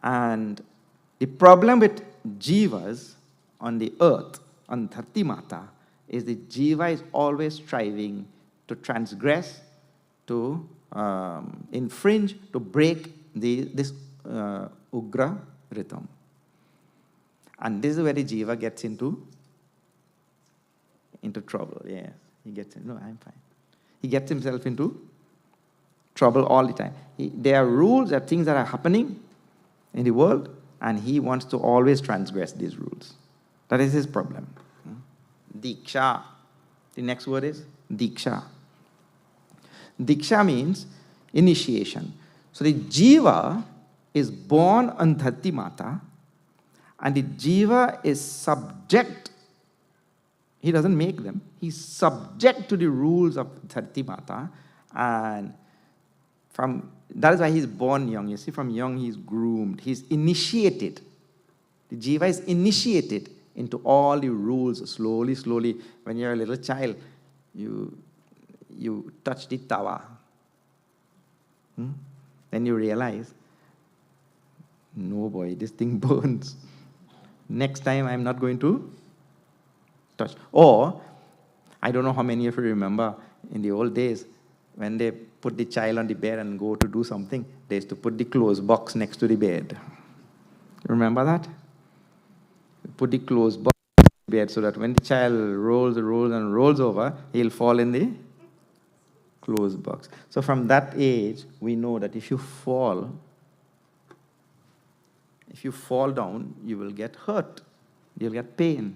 And the problem with jivas on the earth, on Dharti Mata, is the jiva is always striving to transgress, to infringe, to break this Ugra Ritam. And this is where the jiva gets into trouble. Yes, he gets in. No, I'm fine. He gets himself into trouble all the time. There are rules, there are things that are happening in the world, and he wants to always transgress these rules. That is his problem. Diksha. The next word is Diksha. Diksha means initiation. So the Jiva is born on Dharti Mata, and the Jiva is subject. He doesn't make them. He's subject to the rules of Dharti Mata, and that is why he's born young. You see, from young he's groomed. He's initiated. The Jiva is initiated into all the rules slowly, slowly. When you're a little child, you touch the tawa. Then you realize, no boy, this thing burns. Next time I'm not going to touch. Or, I don't know how many of you remember in the old days, when they put the child on the bed and go to do something, they used to put the clothes box next to the bed. Remember that? Put the clothes box next to the bed so that when the child rolls over, he'll fall in the clothes box. So from that age, we know that if you fall down, you will get hurt. You'll get pain.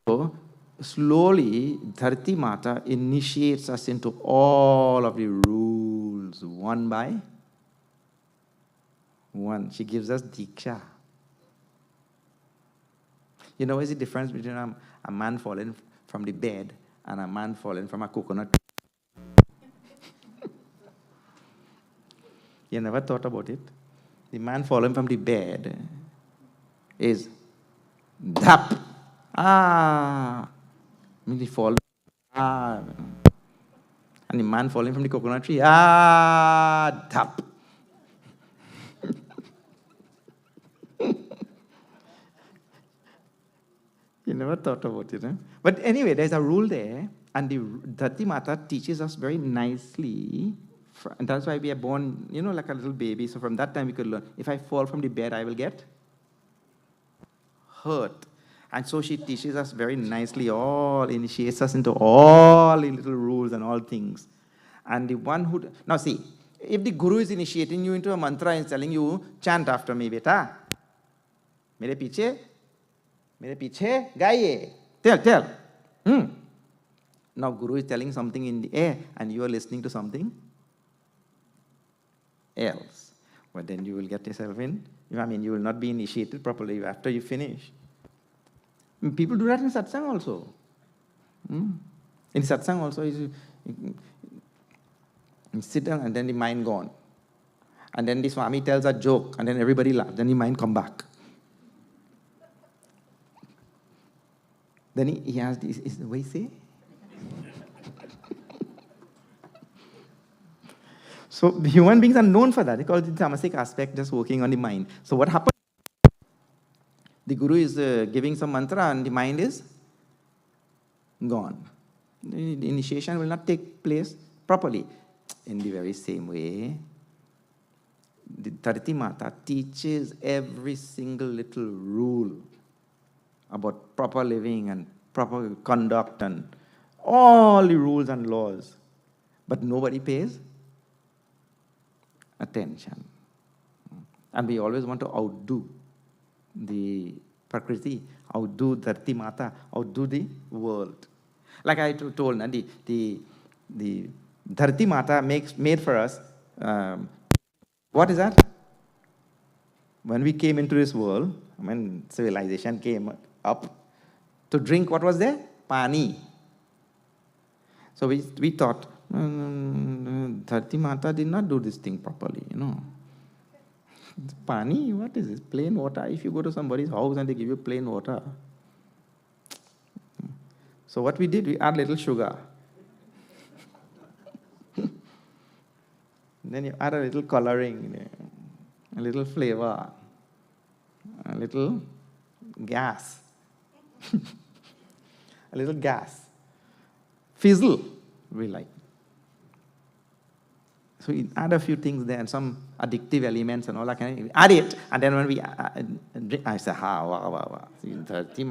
So, slowly, Dharti Mata initiates us into all of the rules, one by one. She gives us Diksha. You know, what's the difference between a man falling from the bed and a man falling from a coconut tree? You never thought about it? The man falling from the bed is dhap. I mean, he fall. And the man falling from the coconut tree. Dhap. You never thought about it, huh? But anyway, there's a rule there, and the Dharti Mata teaches us very nicely. And that's why we are born, like a little baby. So from that time we could learn. If I fall from the bed, I will get hurt. And so she teaches us very nicely, initiates us into all the little rules and all things. And the one who... Now see, if the Guru is initiating you into a mantra and telling you, chant after me, beta. Mere piche, gaiye. Tell. Now Guru is telling something in the air and you are listening to something else. But then you will get yourself in. You will not be initiated properly after you finish. People do that in satsang also. In satsang also, you sit down and then the mind gone. And then the Swami tells a joke and then everybody laughs. Then the mind come back. Then he has this, is the way he say? So human beings are known for that. They call it the tamasic aspect, just working on the mind. So what happens? The Guru is giving some mantra and the mind is gone. The initiation will not take place properly. In the very same way, the Dharti Mata teaches every single little rule about proper living and proper conduct and all the rules and laws. But nobody pays attention. And we always want to outdo the Prakriti, outdo Dharti Mata, outdo the world. Like I told, the Dharti Mata made for us, what is that? When we came into this world, when civilization came up, to drink what was there? Pani. So we thought, Dharti Mata did not do this thing properly, Pani, what is this? Plain water. If you go to somebody's house and they give you plain water. So what we did, we add little sugar. Then you add a little coloring, a little flavor, a little gas. A little gas. Fizzle, we like. So we add a few things there and some addictive elements and all that kind of add it. And then when we drink, I say, wow. See, Dharti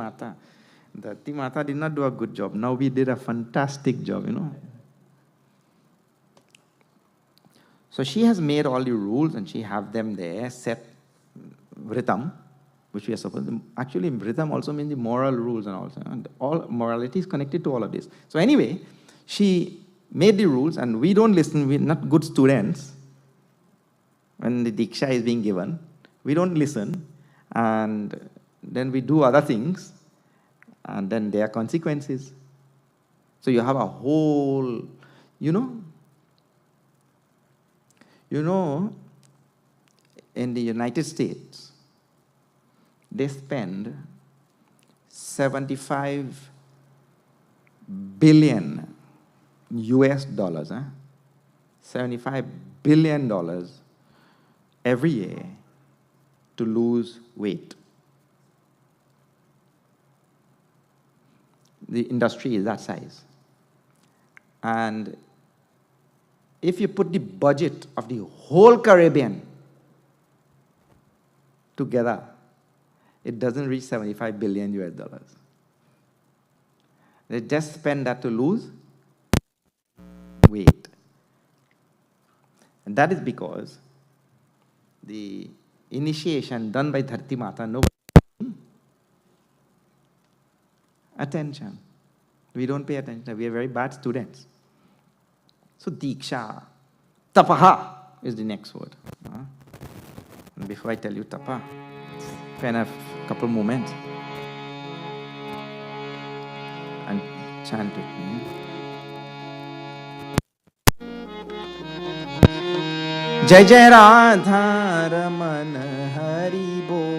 Mata did not do a good job. Now we did a fantastic job, So she has made all the rules and she have them there, set vritam, which we are supposed to, actually vritam also means the moral rules and also, and all morality is connected to all of this. So anyway, she made the rules and we don't listen, we're not good students. When the diksha is being given, we don't listen and then we do other things and then there are consequences. So you have a whole, you know, in the United States, they spend 75 billion US dollars, $75 billion every year to lose weight. The industry is that size. And if you put the budget of the whole Caribbean together, it doesn't reach 75 billion US dollars. They just spend that to lose weight. And that is because the initiation done by Dharti Mata, nobody attention. We don't pay attention. We are very bad students. So Diksha, Tapaha is the next word. And before I tell you Tapa, spend a couple moments and chant with me. Jai Jai Radha Raman Hari Bol.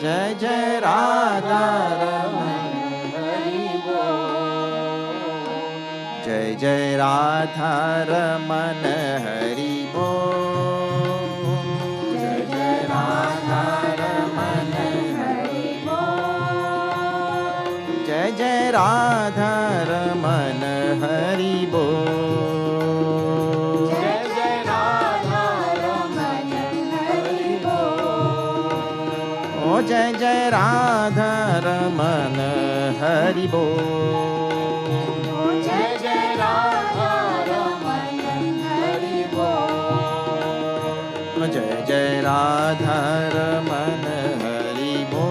Jai Jai Radha Raman Hari Bol. Jai Jai Radha Raman Hari Bol. Jai Jai Radha Raman Hari Bol. Jai Jai Radha Raman Hari Bol. Jai Jai Radha Raman Hari Bol. Jai Jai Radha Raman Hari Bol.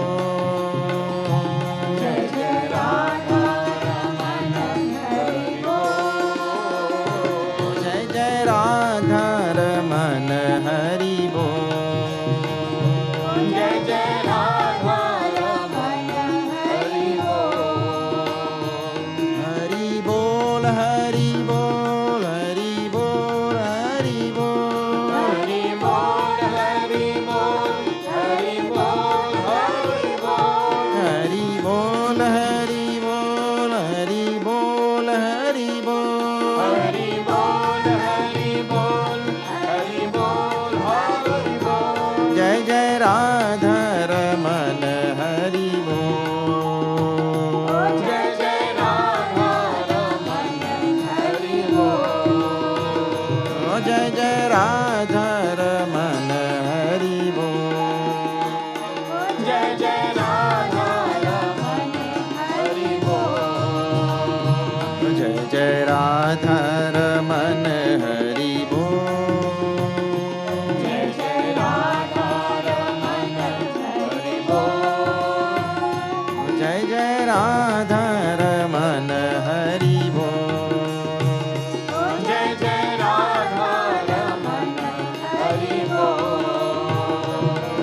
Jai Jai Radha Raman Hari Bol. Jai Jai Radha Raman Hari Bol.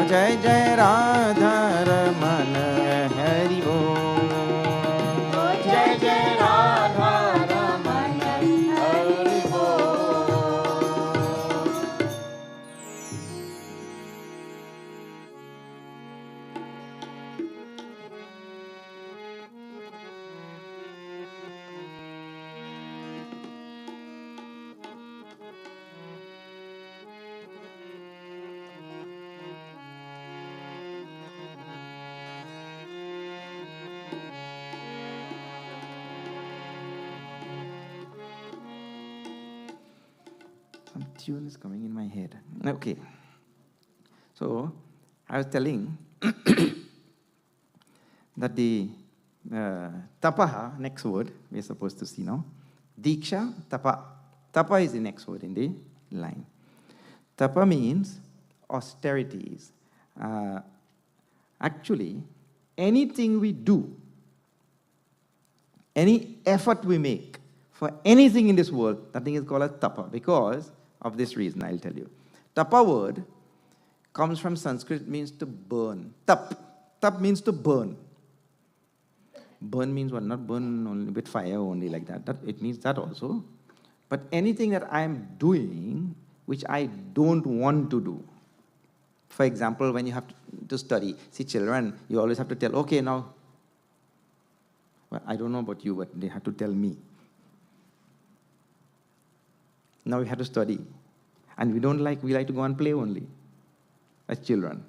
Jai Jai Radha Raman Hari Bol. Some tune is coming in my head. Okay. So, I was telling that the tapaha, next word, we're supposed to see now. Diksha, tapa. Tapa is the next word in the line. Tapa means austerities. Actually, anything we do, any effort we make for anything in this world, that thing is called as tapa, because of this reason, I'll tell you. Tapa word comes from Sanskrit, means to burn. Tap. Tap means to burn. Burn means what? Not burn only with fire only like that. It means that also. But anything that I am doing which I don't want to do. For example, when you have to study, see children, you always have to tell, okay, now, well, I don't know about you, but they have to tell me. Now we have to study. And we like to go and play only, as children.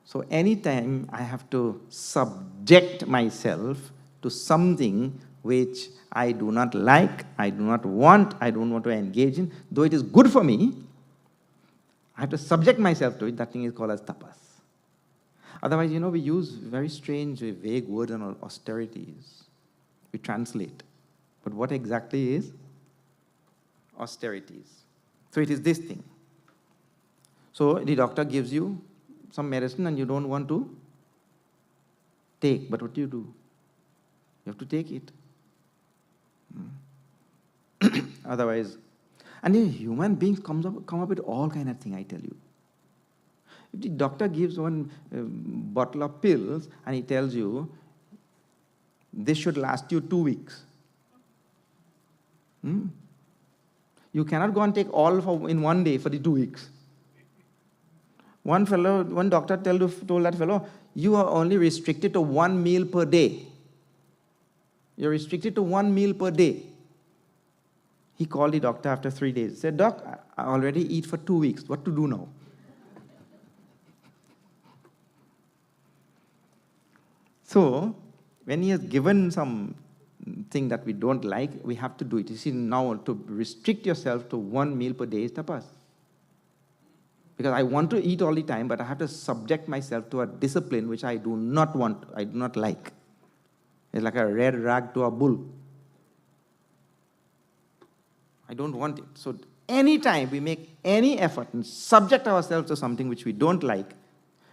So anytime I have to subject myself to something which I do not like, I do not want, I don't want to engage in, though it is good for me, I have to subject myself to it. That thing is called as tapas. Otherwise, we use very strange, vague words and austerities. We translate. But what exactly is austerities? So it is this thing. So the doctor gives you some medicine and you don't want to take. But what do? You have to take it. Otherwise, and human beings come up with all kind of things, I tell you. If the doctor gives one bottle of pills and he tells you, this should last you 2 weeks. You cannot go and take all in one day for the 2 weeks. One doctor told that fellow, you are only restricted to 1 meal per day. You're restricted to 1 meal per day. He called the doctor after 3 days. He said, Doc, I already eat for 2 weeks. What to do now? So, when he has given some thing that we don't like, we have to do it. You see, now to restrict yourself to 1 meal per day is tapas. Because I want to eat all the time, but I have to subject myself to a discipline which I do not want, I do not like. It's like a red rag to a bull. I don't want it. So anytime we make any effort and subject ourselves to something which we don't like,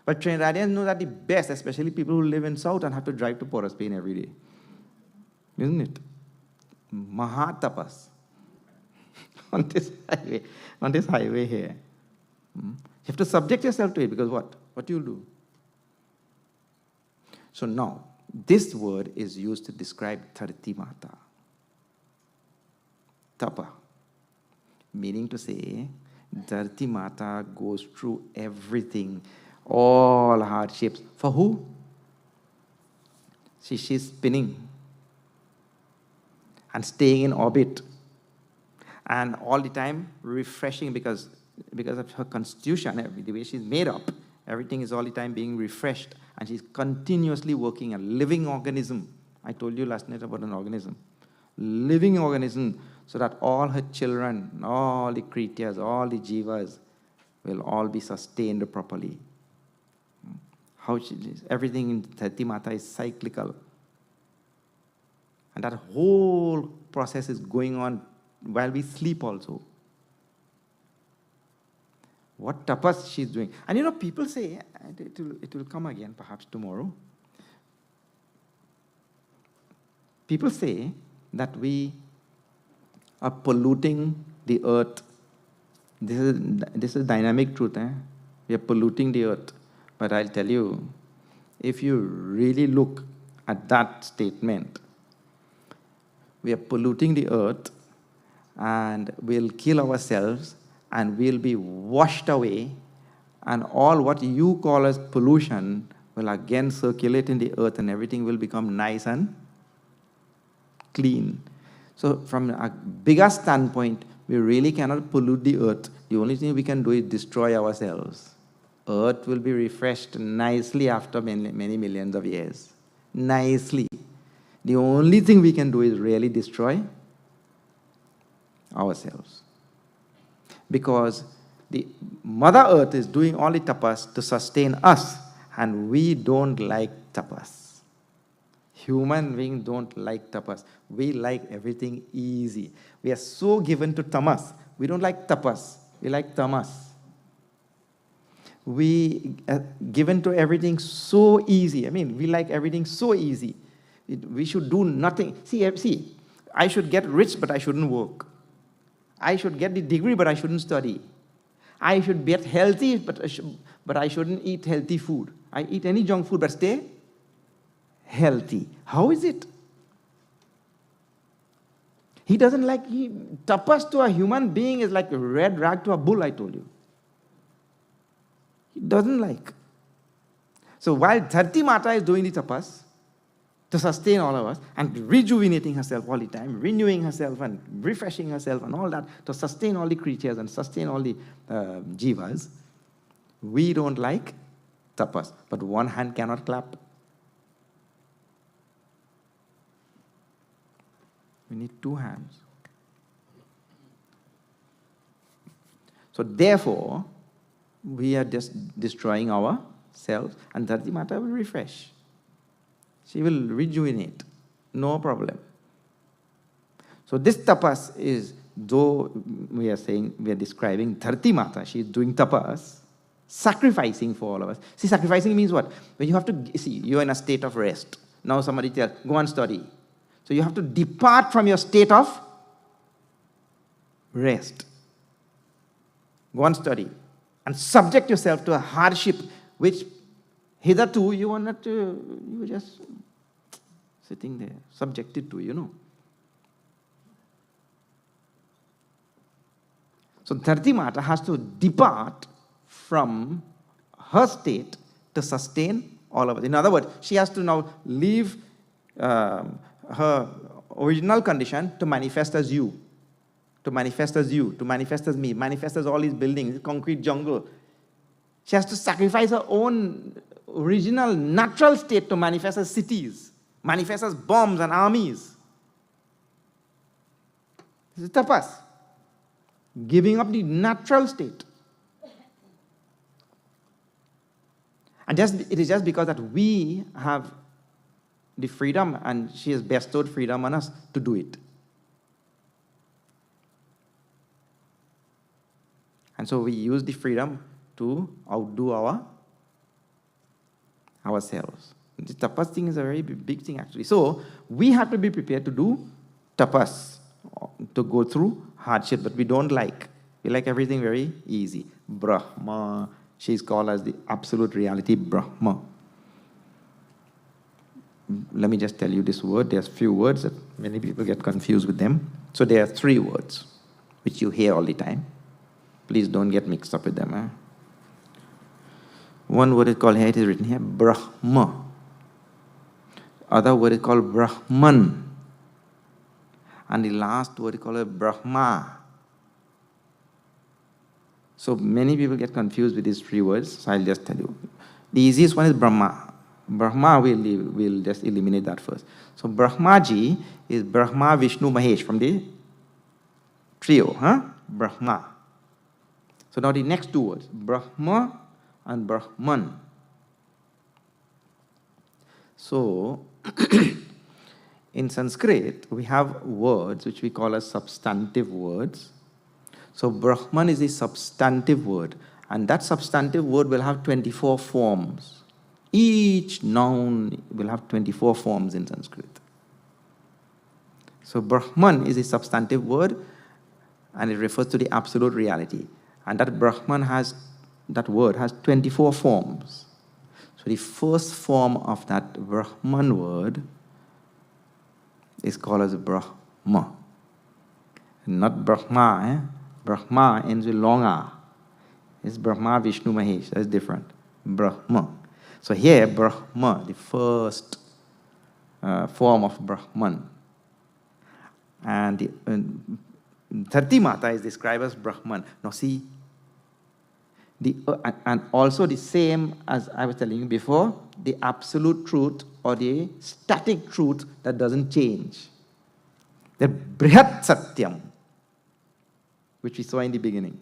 but Trinidadians know that the best, especially people who live in South and have to drive to Port of Spain every day. Isn't it? Mahatapas. on this highway here. You have to subject yourself to it, because what? What you'll do? So now, this word is used to describe Dharti Mata. Tapa. Meaning to say, Dharti Mata goes through everything, all hardships. For who? She's spinning and staying in orbit, and all the time refreshing because of her constitution, the way she's made up, everything is all the time being refreshed, and she's continuously working, a living organism. I told you last night about an organism. Living organism, so that all her children, all the krityas, all the jivas will all be sustained properly. Everything in Dharti Mata is cyclical. And that whole process is going on while we sleep also. What tapas she's doing. And people say, it will come again perhaps tomorrow. People say that we are polluting the earth. This is dynamic truth. We are polluting the earth. But I'll tell you, if you really look at that statement, we are polluting the earth and we'll kill ourselves and we'll be washed away, and all what you call as pollution will again circulate in the earth, and everything will become nice and clean. So from a bigger standpoint, we really cannot pollute the earth. The only thing we can do is destroy ourselves. Earth will be refreshed nicely after many millions of years. Nicely. The only thing we can do is really destroy ourselves. Because the Mother Earth is doing all the tapas to sustain us, and we don't like tapas. Human beings don't like tapas. We like everything easy. We are so given to tamas. We don't like tapas. We like tamas. We are given to everything so easy. I mean, we like everything so easy. We should do nothing. See, I should get rich, but I shouldn't work. I should get the degree, but I shouldn't study. I should get healthy, but I shouldn't eat healthy food. I eat any junk food, but stay healthy. How is it? He doesn't like, tapas to a human being is like a red rag to a bull, I told you. He doesn't like. So while Dharti Mata is doing the tapas to sustain all of us and rejuvenating herself all the time, renewing herself and refreshing herself and all that to sustain all the creatures and sustain all the jivas, we don't like tapas. But one hand cannot clap. We need two hands. So therefore, we are just destroying ourselves, and Dharti Mata will refresh. She will rejuvenate. No problem. So this tapas is, though we are describing Dharti Mata, she is doing tapas, sacrificing for all of us. See, sacrificing means what? When you have to, see, you're in a state of rest. Now somebody tells, go and study. So you have to depart from your state of rest. Go and study. And subject yourself to a hardship which hitherto you were not, you were just sitting there, subjected to, you know. So Dharti Mata has to depart from her state to sustain all of it. In other words, she has to now leave her original condition to manifest as you. To manifest as you, to manifest as me, manifest as all these buildings, concrete jungle. She has to sacrifice her own original natural state to manifest as cities, manifest as bombs and armies. This is tapas. Giving up the natural state. And it is just because that we have the freedom, and she has bestowed freedom on us to do it. And so we use the freedom to outdo ourselves. The tapas thing is a very big thing actually. So we have to be prepared to do tapas, to go through hardship, but we don't like. We like everything very easy. Brahma, she is called as the absolute reality, Brahma. Let me just tell you this word. There's few words that many people get confused with them. So there are 3 words which you hear all the time. Please don't get mixed up with them. Eh? One word is called, here it is written here, Brahma. Other word is called Brahman. And the last word is called Brahma. So many people get confused with these 3 words, so I'll just tell you. The easiest one is Brahma. Brahma, we'll just eliminate that first. So Brahmaji is Brahma, Vishnu, Mahesh from the trio, huh? Brahma. So now the next 2 words, Brahma and Brahman. So in Sanskrit, we have words which we call as substantive words. So Brahman is a substantive word, and that substantive word will have 24 forms. Each noun will have 24 forms in Sanskrit. So Brahman is a substantive word, and it refers to the absolute reality. And that Brahman that word has 24 forms. So the first form of that Brahman word is called as Brahma. Not Brahma, eh? Brahma ends with long A. It's Brahma, Vishnu, Mahesh. That's different. Brahma. So here, Brahma, the first form of Brahman. And the Dharti Mata is described as Brahman. Now see, and also the same as I was telling you before, the absolute truth or the static truth that doesn't change. The Brihat Satyam, which we saw in the beginning.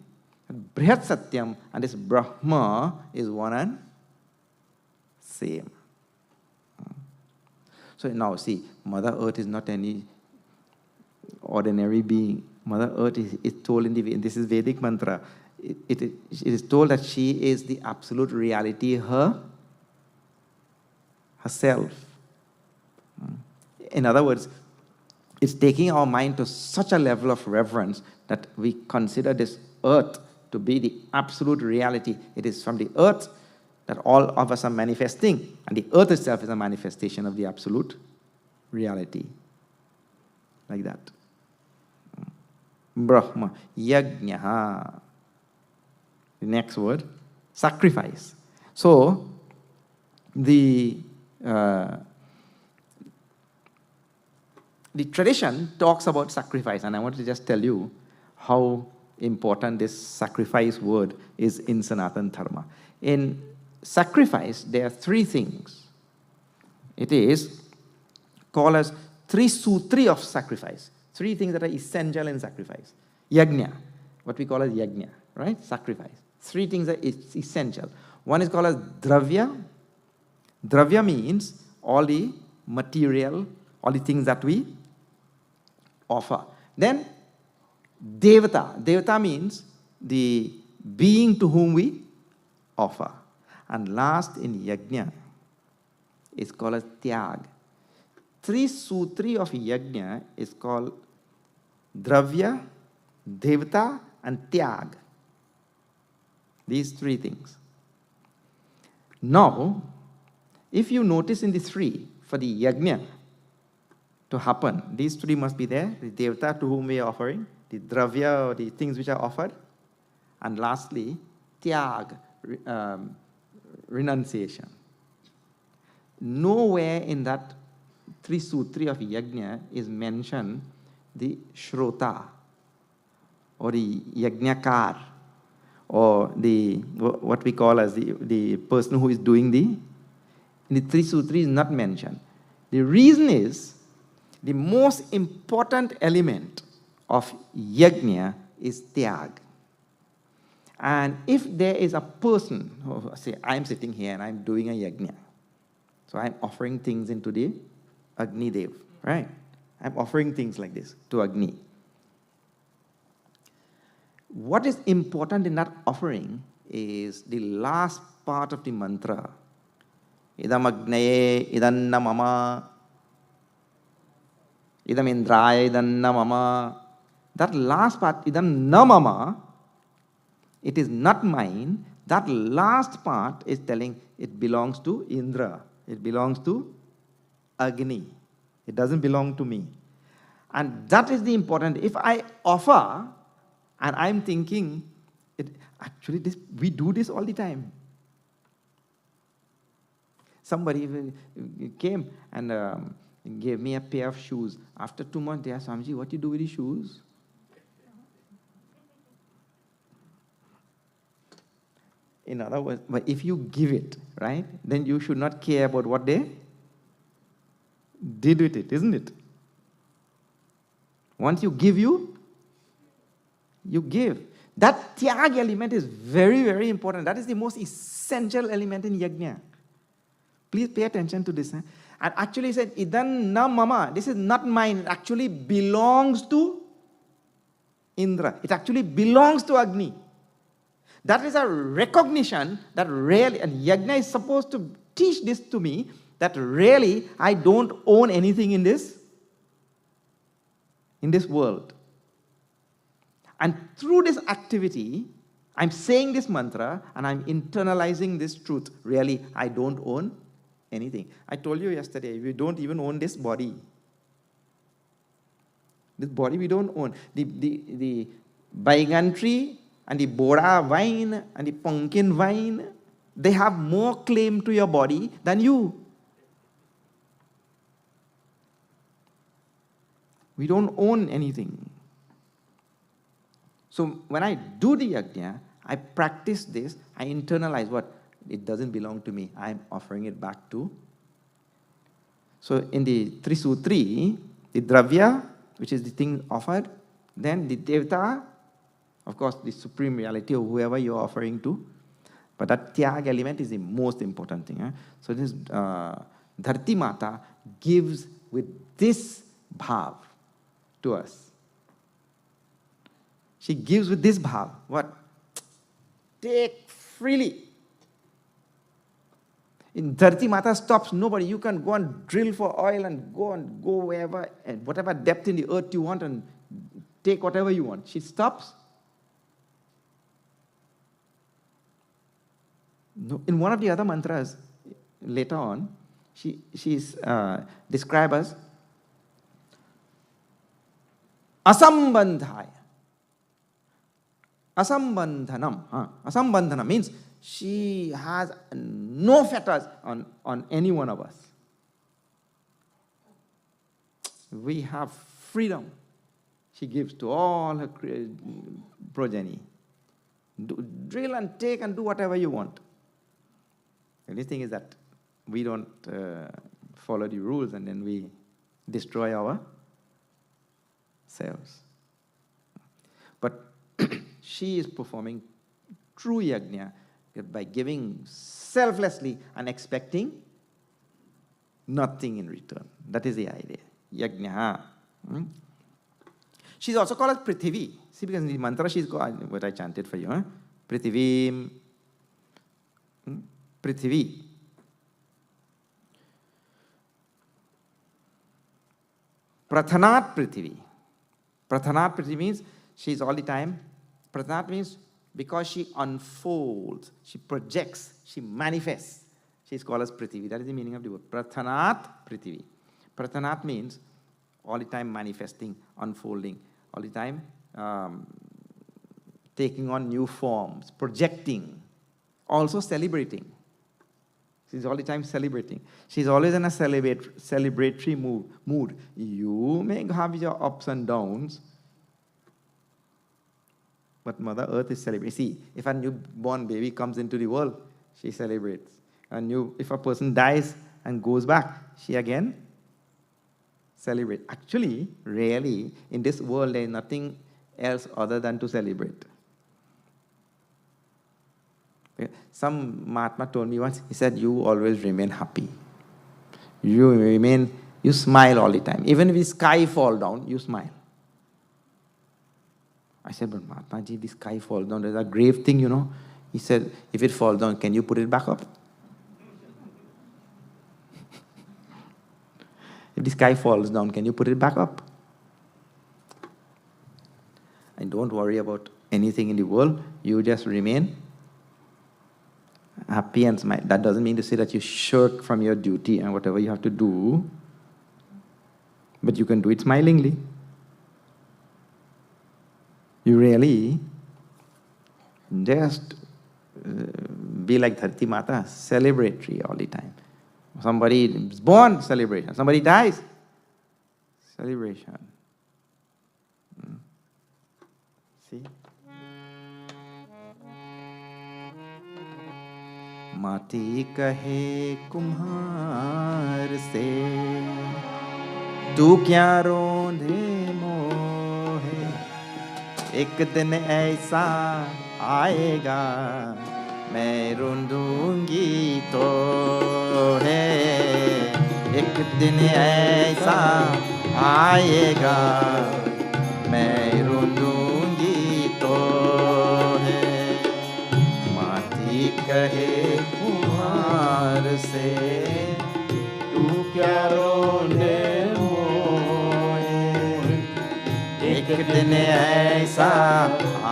Brihat Satyam and this Brahma is one and same. So now see, Mother Earth is not any ordinary being. Mother Earth is told in this is Vedic mantra. It is told that she is the absolute reality, herself. In other words, it's taking our mind to such a level of reverence that we consider this earth to be the absolute reality. It is from the earth that all of us are manifesting, and the earth itself is a manifestation of the absolute reality. Like that. Brahma, Yajna. The next word, sacrifice. So, the tradition talks about sacrifice, and I want to just tell you how important this sacrifice word is in Sanatana Dharma. In sacrifice, there are three things. It is called as three sutri of sacrifice. Three things that are essential in sacrifice. Yajna, what we call as yajna, right? Sacrifice. Three things are essential. One is called as dravya. Dravya means all the material, all the things that we offer. Then devata. Devata means the being to whom we offer. And last in yajna is called as tyag. Three sutri of yajna is called dravya, devata, and tyag. These three things. Now, if you notice in the three, for the yajna to happen, these three must be there. The devata to whom we are offering, the dravya or the things which are offered, and lastly, tyag, renunciation. Nowhere in that three sutri of yajna is mentioned the shrota or the yajnakar or the what we call as the person who is doing the three sutri is not mentioned. The reason is the most important element of yajna is tyag. And if there is a person, say I'm sitting here and I'm doing a yajna, so I'm offering things into the Agni Dev, right? I'm offering things like this to Agni. What is important in that offering is the last part of the mantra. Idam agnaye idanna mama, idam indraya idanna mama. That last part, idam na mama, it is not mine. That last part is telling it belongs to Indra. It belongs to Agni. It doesn't belong to me. And that is the important. If I offer, and I'm thinking, we do this all the time. Somebody came and gave me a pair of shoes. After 2 months, they asked, Swamiji, what do you do with the shoes? In other words, but if you give it, right, then you should not care about what they did with it, isn't it? Once you give, you give. That tyag element is very, very important. That is the most essential element in yajna. Please pay attention to this. And actually he said, Idan na mama. This is not mine. It actually belongs to Indra. It actually belongs to Agni. That is a recognition that really, and yajna is supposed to teach this to me, that really I don't own anything in this world. And through this activity, I'm saying this mantra and I'm internalizing this truth. Really, I don't own anything. I told you yesterday, we don't even own this body. This body we don't own. The baigan tree and the bora vine and the pumpkin vine, they have more claim to your body than you. We don't own anything. So when I do the yajna, I practice this, I internalize what? It doesn't belong to me. I'm offering it back to. So in the Trisutri, the dravya, which is the thing offered, then the devata, of course, the supreme reality of whoever you're offering to. But that tyag element is the most important thing. So this Dharti Mata gives with this bhav to us. She gives with this bhav. What? Take freely. In Dharti Mata stops nobody. You can go and drill for oil and go wherever, and whatever depth in the earth you want, and take whatever you want. She stops. No, in one of the other mantras, later on, she's described as asambandhaya. Asambandhanam. Asambandhanam means she has no fetters on any one of us. We have freedom. She gives to all her progeny. Drill and take and do whatever you want. The only thing is that we don't follow the rules, and then we destroy ourselves. But she is performing true yajna by giving selflessly and expecting nothing in return. That is the idea. Yajna. She's also called as Prithivi. See, because in the mantra she's called, what I chanted for you, Prithivim. Prithivi. Prathanat Prithivi. Prathanat Prithivi means she's all the time. Prathanat means because she unfolds, she projects, she manifests. She's called as Prithivi. That is the meaning of the word. Prathanat Prithivi. Prathanat means all the time manifesting, unfolding, all the time taking on new forms, projecting, also celebrating. She's all the time celebrating. She's always in a celebratory mood. You may have your ups and downs, but Mother Earth is celebrating. See, if a newborn baby comes into the world, she celebrates. If a person dies and goes back, she again celebrates. Actually, really, in this world, there is nothing else other than to celebrate. Some Mahatma told me once, he said, you always remain happy. You smile all the time. Even if the sky falls down, you smile. I said, but Mahatma Ji, the sky falls down. There's a grave thing, He said, if it falls down, can you put it back up? If the sky falls down, can you put it back up? And don't worry about anything in the world. You just remain happy and smile. That doesn't mean to say that you shirk from your duty and whatever you have to do, but you can do it smilingly. You really just be like Dharti Mata, celebratory all the time. Somebody is born, celebration. Somebody dies, celebration. See? माटी कहे कुम्हार से तू क्या रोंधे मोहे एक दिन ऐसा आएगा मैं रूंधूंगी तो है एक दिन ऐसा आएगा मैं रूंधूंगी तो है माटी कहे कुम्हार से तू क्या रोने मोहे एक दिन ऐसा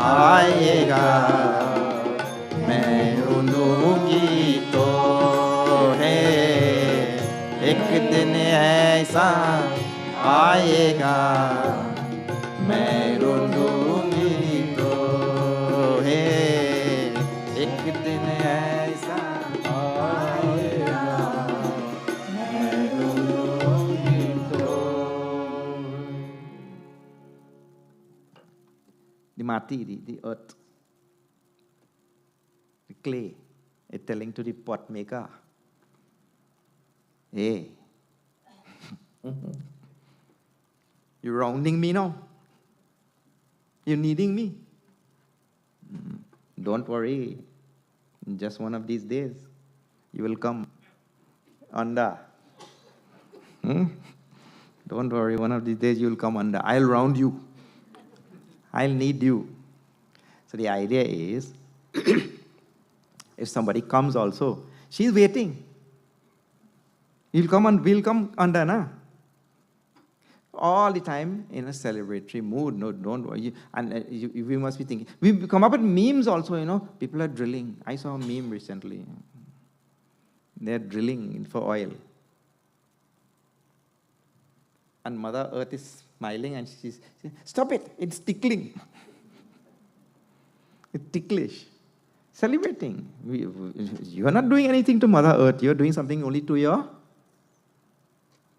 आएगा मैं रूंधूंगी तो है एक दिन ऐसा आएगा मैं रूंधूंगी तो है एक दिन ऐसा आएगा मैं रूंधूंगी तो the mati, the earth, the clay, is telling to the pot maker, hey, you're rounding me now. You're needing me. Don't worry. Just one of these days, you will come under Hmm? Don't worry, one of these days you'll come under. I'll round you. I'll need you. So the idea is, if somebody comes also, she's waiting. We'll come under, na? All the time in a celebratory mood. No, don't worry. We must be thinking. We come up with memes also, People are drilling. I saw a meme recently. They're drilling for oil. And Mother Earth is smiling and she's stop it, it's tickling. It's ticklish. Celebrating. You are not doing anything to Mother Earth, you're doing something only to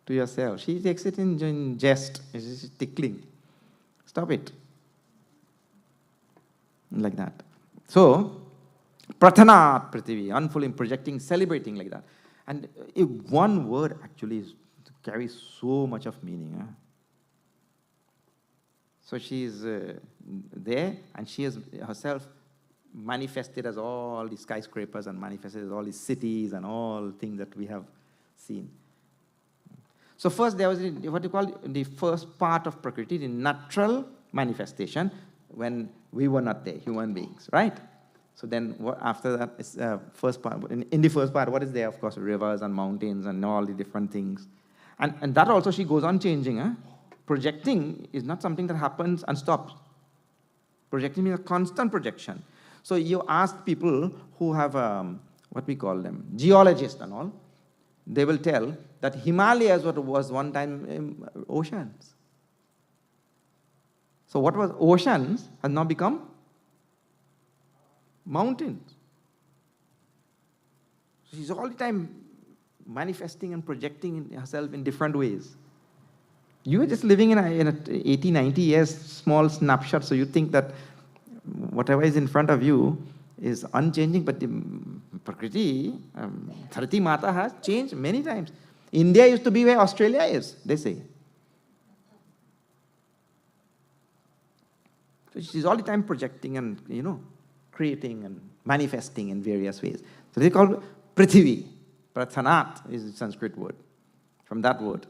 yourself. She takes it in jest. It's tickling. Stop it. Like that. So, prathanat prithvi, unfolding, projecting, celebrating like that. And if one word actually carries so much of meaning. So she is there, and she has herself manifested as all the skyscrapers and manifested as all the cities and all things that we have seen. So first there was what you call the first part of Prakriti, the natural manifestation, when we were not there, human beings, right? So then after that is first part. In the first part, what is there? Of course, rivers and mountains and all the different things. And that also she goes on changing. Projecting is not something that happens and stops. Projecting means a constant projection. So you ask people who have, what we call them, geologists and all, they will tell that Himalayas was one time oceans. So what was oceans has now become mountains. So she's all the time manifesting and projecting herself in different ways. You are just living in a 80, 90 years small snapshot, so you think that whatever is in front of you is unchanging, but the Prakriti, Dharati Mata has changed many times. India used to be where Australia is, they say. So she's all the time projecting and, creating and manifesting in various ways. So they call Prithvi. Prathanat is the Sanskrit word. From that word.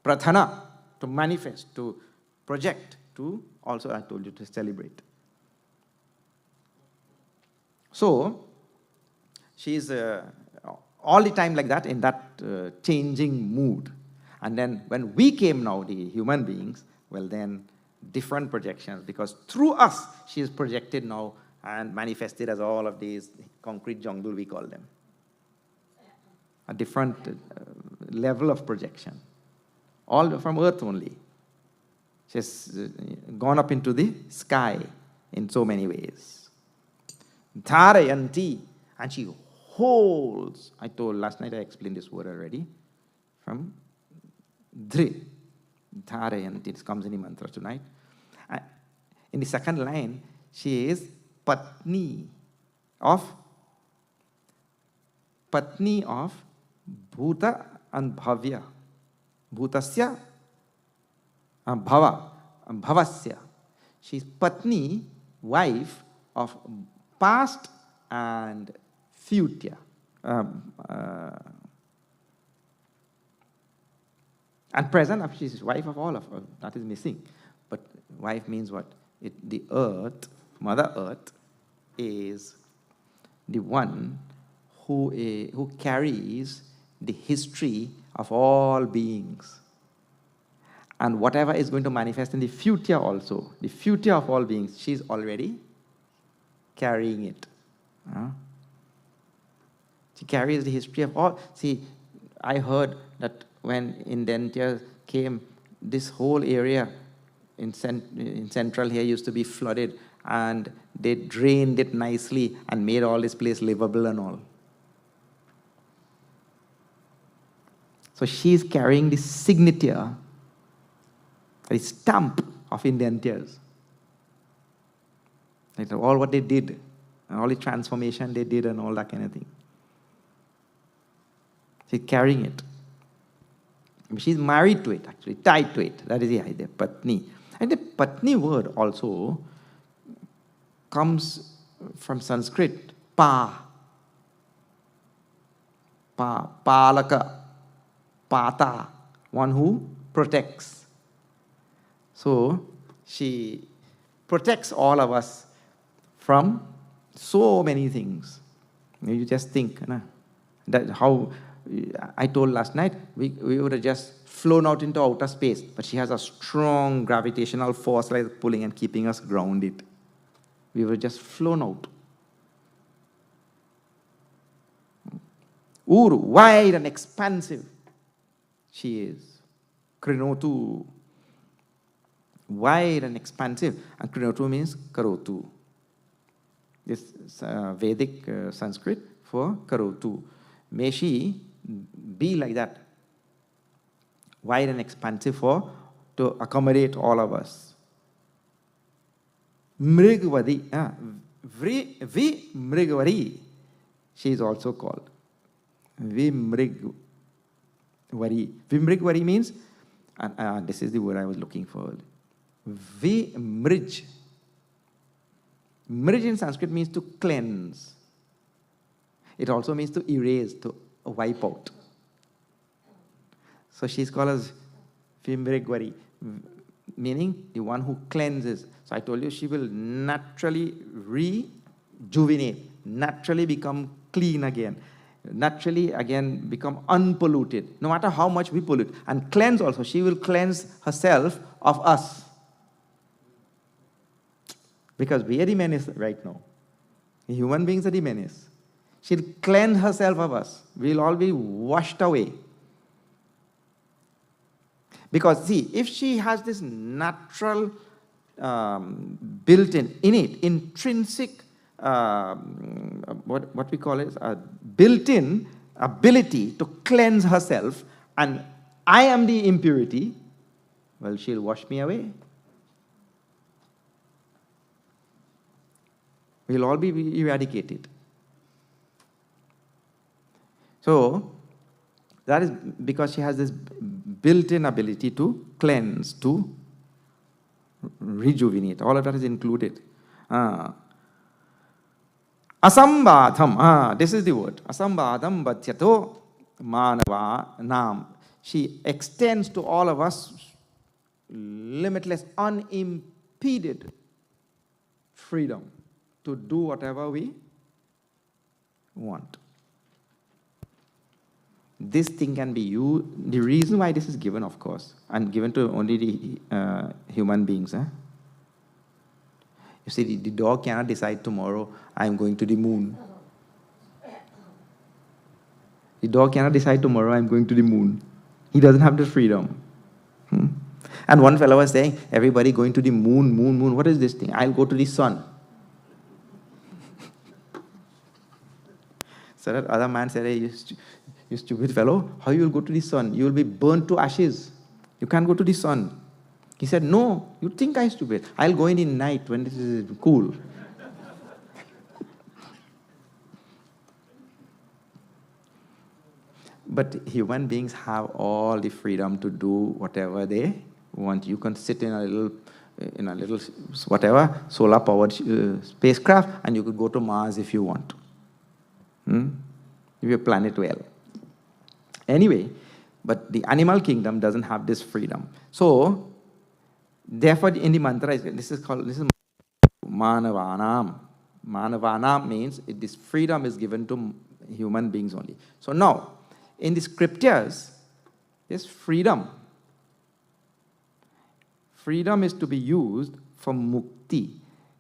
Prathana, to manifest, to project, to also, I told you, to celebrate. So, she's all the time like that, in that changing mood. And then when we came now, the human beings, well then, different projections, because through us, she is projected now and manifested as all of these concrete jungle, we call them. A different level of projection. All from earth only. She's gone up into the sky in so many ways. Dharayanti, and she holds. I told last night, I explained this word already. From Dhri. Dharayanti, it comes in the mantra tonight. In the second line, she is Patni of Bhuta and Bhavya. Bhutasya and Bhavasya. She is Patni, wife of past and future. And present, she is wife of all of us. That is missing. But wife means what? The earth, Mother Earth, is the one who carries the history of all beings. And whatever is going to manifest in the future also, the future of all beings, she's already carrying it. She carries the history of all. See, I heard that when India came, this whole area in central here used to be flooded, and they drained it nicely and made all this place livable and all. So she is carrying the signature, the stamp of Indian tears. Like all what they did, and all the transformation they did and all that kind of thing. She's carrying it. She's married to it, actually, tied to it. That is the idea, Patni. And the Patni word also comes from Sanskrit, palaka, pata, one who protects. So she protects all of us from so many things. You just think, that how I told last night, we would have just flown out into outer space, but she has a strong gravitational force like pulling and keeping us grounded. We were just flown out. Wide and expansive she is. Krinotu. Wide and expansive. And Krinotu means Karotu. This Vedic Sanskrit for Karotu. May she be like that. Wide and expansive to accommodate all of us. Mrigvadi. Mrigvari. She is also called. Vimrigvari. Vimrigvari means, this is the word I was looking for. Vimrij. Mrij in Sanskrit means to cleanse. It also means to erase, to wipe out. So she's called as Vimrigvari, meaning the one who cleanses. So I told you she will naturally rejuvenate, naturally become clean again, naturally again become unpolluted, no matter how much we pollute. And cleanse also, she will cleanse herself of us. Because we are the menace right now. Human beings are the menace. She'll cleanse herself of us. We'll all be washed away. Because see, if she has this natural, built-in, innate, intrinsic, what we call it, built-in ability to cleanse herself, and I am the impurity, well, she'll wash me away. We'll all be eradicated. So, that is because she has this built-in ability to cleanse, to rejuvenate. All of that is included. Asambadham. This is the word. Asambadham bhattyato manava nam. She extends to all of us limitless, unimpeded freedom to do whatever we want. This thing can be used. The reason why this is given, of course, and given to only the human beings. You see, the dog cannot decide tomorrow, I am going to the moon. The dog cannot decide tomorrow, I am going to the moon. He doesn't have the freedom. And one fellow was saying, everybody going to the moon, moon, moon. What is this thing? I'll go to the sun. So that other man said, hey, you stupid fellow, how you will go to the sun? You will be burnt to ashes. You can't go to the sun. He said, no, you think I'm stupid. I'll go in the night when it is cool. But human beings have all the freedom to do whatever they want. You can sit in a little whatever, solar-powered spacecraft, and you could go to Mars if you want. If you plan it well. Anyway, but the animal kingdom doesn't have this freedom. So, therefore, in the mantra, this is Manavanam. Manavanam means this freedom is given to human beings only. So now, in the scriptures, this freedom. Freedom is to be used for mukti.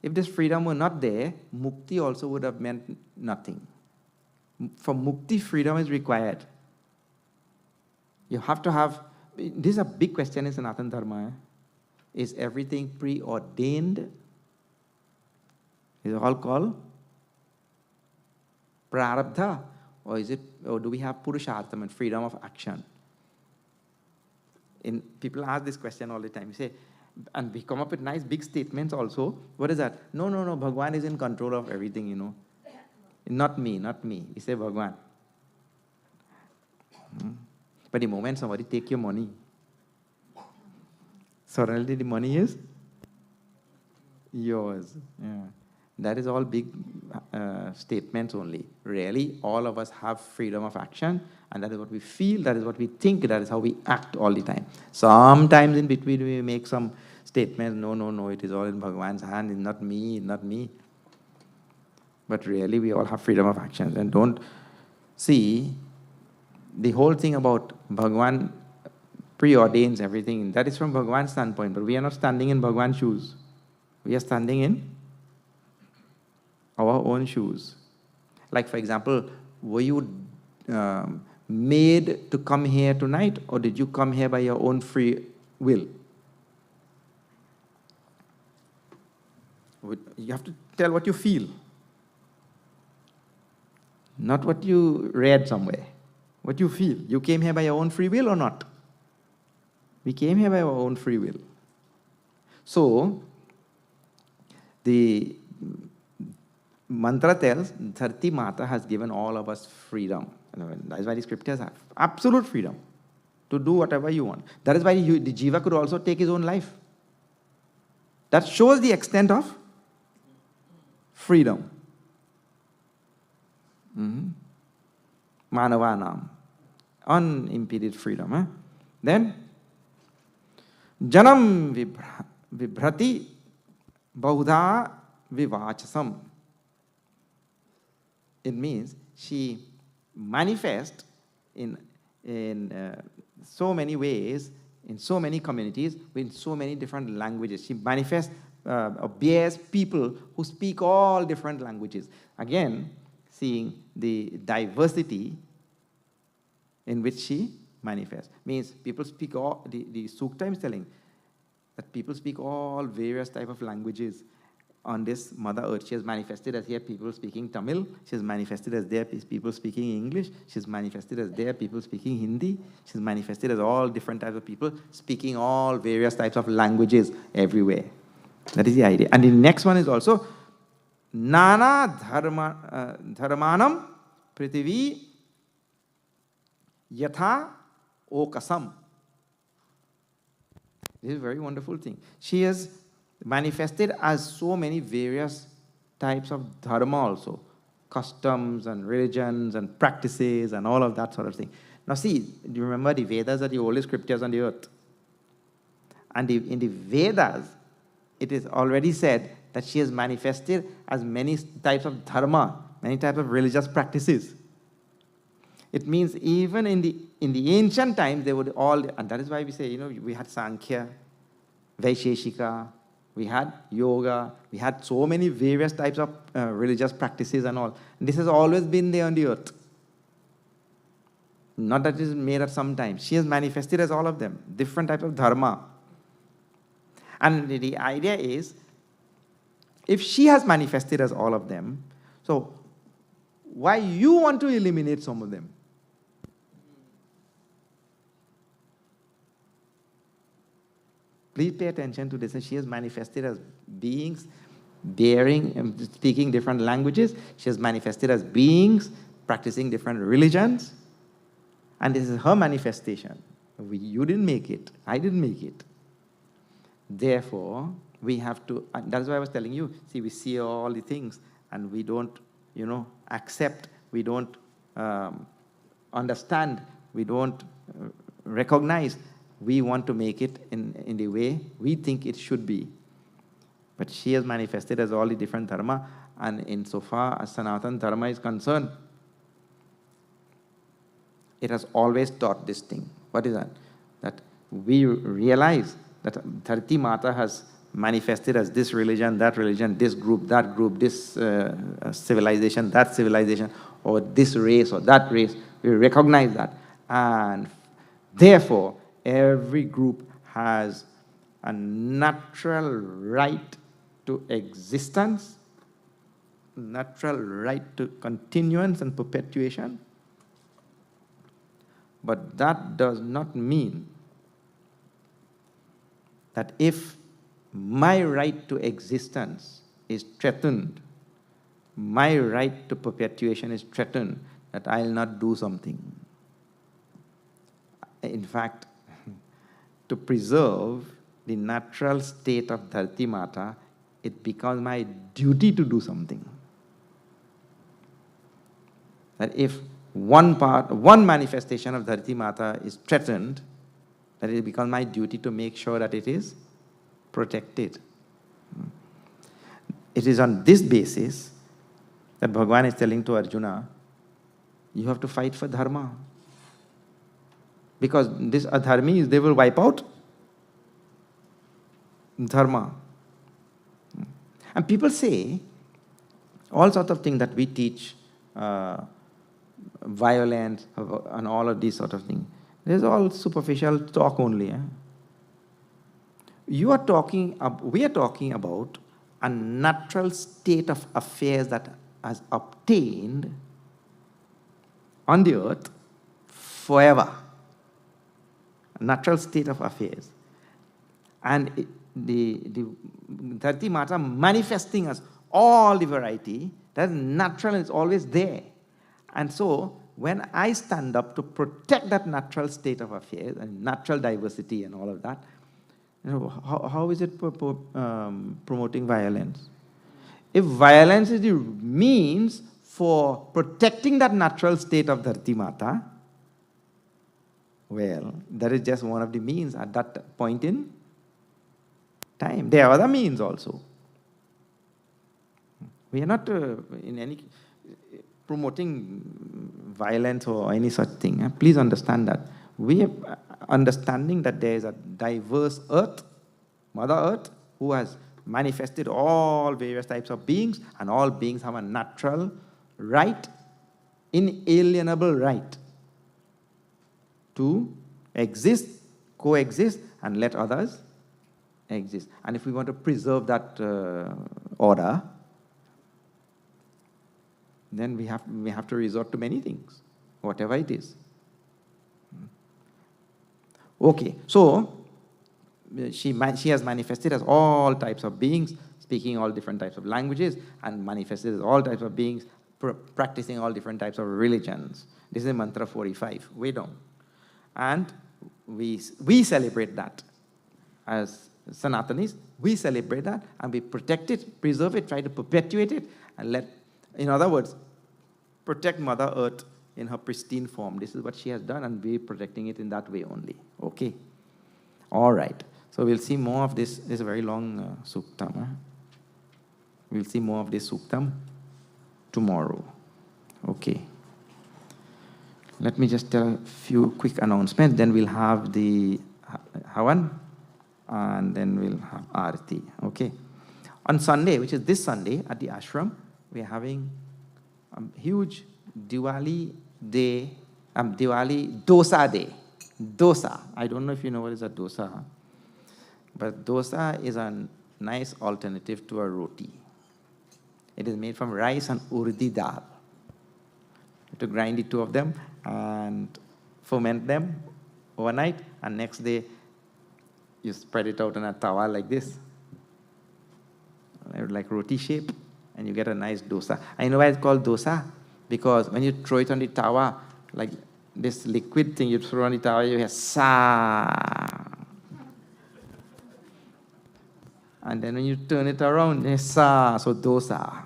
If this freedom were not there, mukti also would have meant nothing. For mukti, freedom is required. You have to have, this is a big question in Sanatana Dharma. Is everything preordained? Is it all called prarabdha? Or do we have purushartham and freedom of action? People ask this question all the time. You say, and we come up with nice big statements also. What is that? No, Bhagwan is in control of everything, you know. Not me. We say Bhagwan. But the moment somebody take your money, suddenly the money is yours. Yeah. That is all big statements only. Really, all of us have freedom of action, and that is what we feel, that is what we think, that is how we act all the time. Sometimes in between we make some statements, no, it is all in Bhagavan's hand, it's not me, not me. But really, we all have freedom of action. And don't see the whole thing about Bhagavan preordains everything. That is from Bhagavan's standpoint, but we are not standing in Bhagavan's shoes. We are standing in our own shoes. Like, for example, were you made to come here tonight, or did you come here by your own free will? You have to tell what you feel, not what you read somewhere. What you feel. You came here by your own free will or not? We came here by our own free will. So, the mantra tells, Dharti Mata has given all of us freedom. That is why the scriptures have absolute freedom to do whatever you want. That is why the jiva could also take his own life. That shows the extent of freedom. Manavanam. Unimpeded freedom. Then, Janam Vibhrati Baudha Vivachasam. It means she manifests in so many ways, in so many communities, in so many different languages. She manifests, bears people who speak all different languages. Again, seeing the diversity in which she manifests. Means people speak all, the Sukta is telling that people speak all various type of languages on this Mother Earth. She has manifested as here people speaking Tamil. She has manifested as there people speaking English. She has manifested as there people speaking Hindi. She has manifested as all different types of people speaking all various types of languages everywhere. That is the idea. And the next one is also Nana Dharmanam Prithivi Yatha Okasam. This is a very wonderful thing. She has manifested as so many various types of dharma also. Customs and religions and practices and all of that sort of thing. Now see, do you remember the Vedas are the oldest scriptures on the earth? And in the Vedas, it is already said that she has manifested as many types of dharma, many types of religious practices. It means even in the ancient times, they would all, and that is why we say, we had Sankhya, Vaisheshika, we had yoga, we had so many various types of religious practices and all. And this has always been there on the earth. Not that it is made at some time. She has manifested as all of them, different types of dharma. And the idea is, if she has manifested as all of them, so why you want to eliminate some of them? Please pay attention to this. And she has manifested as beings bearing and speaking different languages. She has manifested as beings practicing different religions. And this is her manifestation. You didn't make it. I didn't make it. Therefore, we have to, and that's why I was telling you, see, we see all the things and we don't, accept, we don't understand, we don't recognize. We want to make it in the way we think it should be. But she has manifested as all the different dharma, and insofar as Sanatana Dharma is concerned, it has always taught this thing. What is that? That we realize that Dharti Mata has manifested as this religion, this group, that group, this civilization, that civilization, or this race or that race. We recognize that. And therefore, every group has a natural right to existence, natural right to continuance and perpetuation. But that does not mean that if my right to existence is threatened, my right to perpetuation is threatened, that I'll not do something. In fact, to preserve the natural state of Dharti Mata it becomes my duty to do something. That if one manifestation of Dharti Mata is threatened, that it becomes my duty to make sure that it is protected. It is on this basis that Bhagavan is telling to Arjuna, you have to fight for dharma. Because these adharmis, they will wipe out dharma. And people say all sorts of things that we teach, violence and all of these sort of things. This is all superficial talk only. We are talking about a natural state of affairs that has obtained on the earth forever. A natural state of affairs. And the Dharti Mata manifesting us all the variety, that is natural and it's always there. And so, when I stand up to protect that natural state of affairs and natural diversity and all of that, how is it promoting violence? If violence is the means for protecting that natural state of Dharti Mata, well, that is just one of the means at that point in time. There are other means also. We are not in any promoting violence or any such thing. Please understand that. We are understanding that there is a diverse earth, Mother Earth, who has manifested all various types of beings, and all beings have a natural right, inalienable right to exist, coexist, and let others exist. And if we want to preserve that order, then we have to resort to many things, whatever it is. Okay, so she has manifested as all types of beings, speaking all different types of languages, and manifested as all types of beings, practicing all different types of religions. This is Mantra 45, way down. And we celebrate that. As Sanatanis, we celebrate that, and we protect it, preserve it, try to perpetuate it, and in other words, protect Mother Earth in her pristine form. This is what she has done, and we're protecting it in that way only. Okay? All right. So we'll see more of this. This is a very long suktam. We'll see more of this suktam tomorrow. Okay. Let me just tell a few quick announcements. Then we'll have the Havan, and then we'll have Arati. Okay? On Sunday, which is this Sunday, at the ashram, we're having a huge Diwali day, Diwali dosa day. Dosa. I don't know if you know what is a dosa, but dosa is a nice alternative to a roti. It is made from rice and urdi dal. You have to grind the two of them and ferment them overnight, and next day you spread it out on a tawa like this, like roti shape, and you get a nice dosa. I know why it's called dosa, because when you throw it on the tawa, like this liquid thing you throw on the tawa, you hear sa. And then when you turn it around, there's sa, so dosa.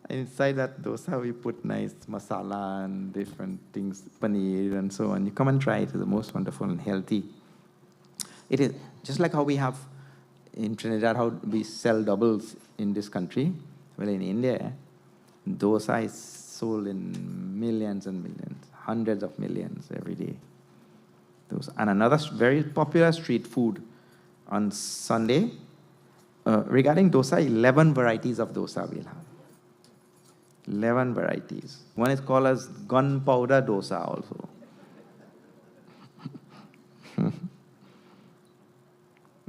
Inside that dosa, we put nice masala and different things, paneer and so on. You come and try it. It's the most wonderful and healthy. It is just like how we have in Trinidad, how we sell doubles in this country. Well, in India, dosa is sold in millions and millions, hundreds of millions every day. And another very popular street food on Sunday, regarding dosa, 11 varieties of dosa we'll have. 11 varieties. One is called as gunpowder dosa also.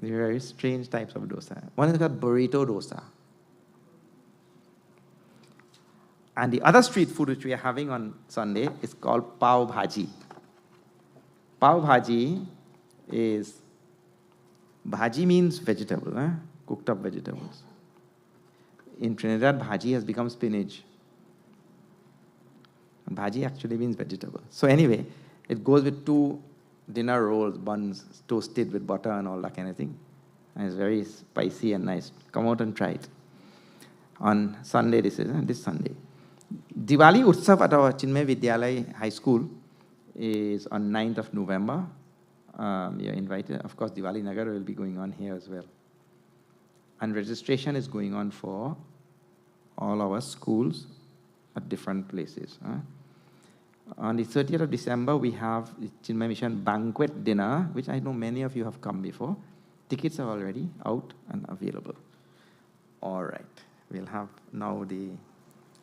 They're very strange types of dosa. One is called burrito dosa. And the other street food which we are having on Sunday is called pav bhaji. Pav bhaji is, bhaji means vegetable, cooked up vegetables. In Trinidad, bhaji has become spinach. And bhaji actually means vegetable. So anyway, it goes with two dinner rolls, buns, toasted with butter and all that kind of thing. And it's very spicy and nice. Come out and try it. On Sunday, this Sunday. Diwali Utsav at our Chinmay Vidyalaya High School is on 9th of November. You're invited. Of course, Diwali Nagar will be going on here as well. And registration is going on for all our schools at different places. On the 30th of December, we have the Chinmay Mission banquet dinner, which I know many of you have come before. Tickets are already out and available. All right. We'll have now the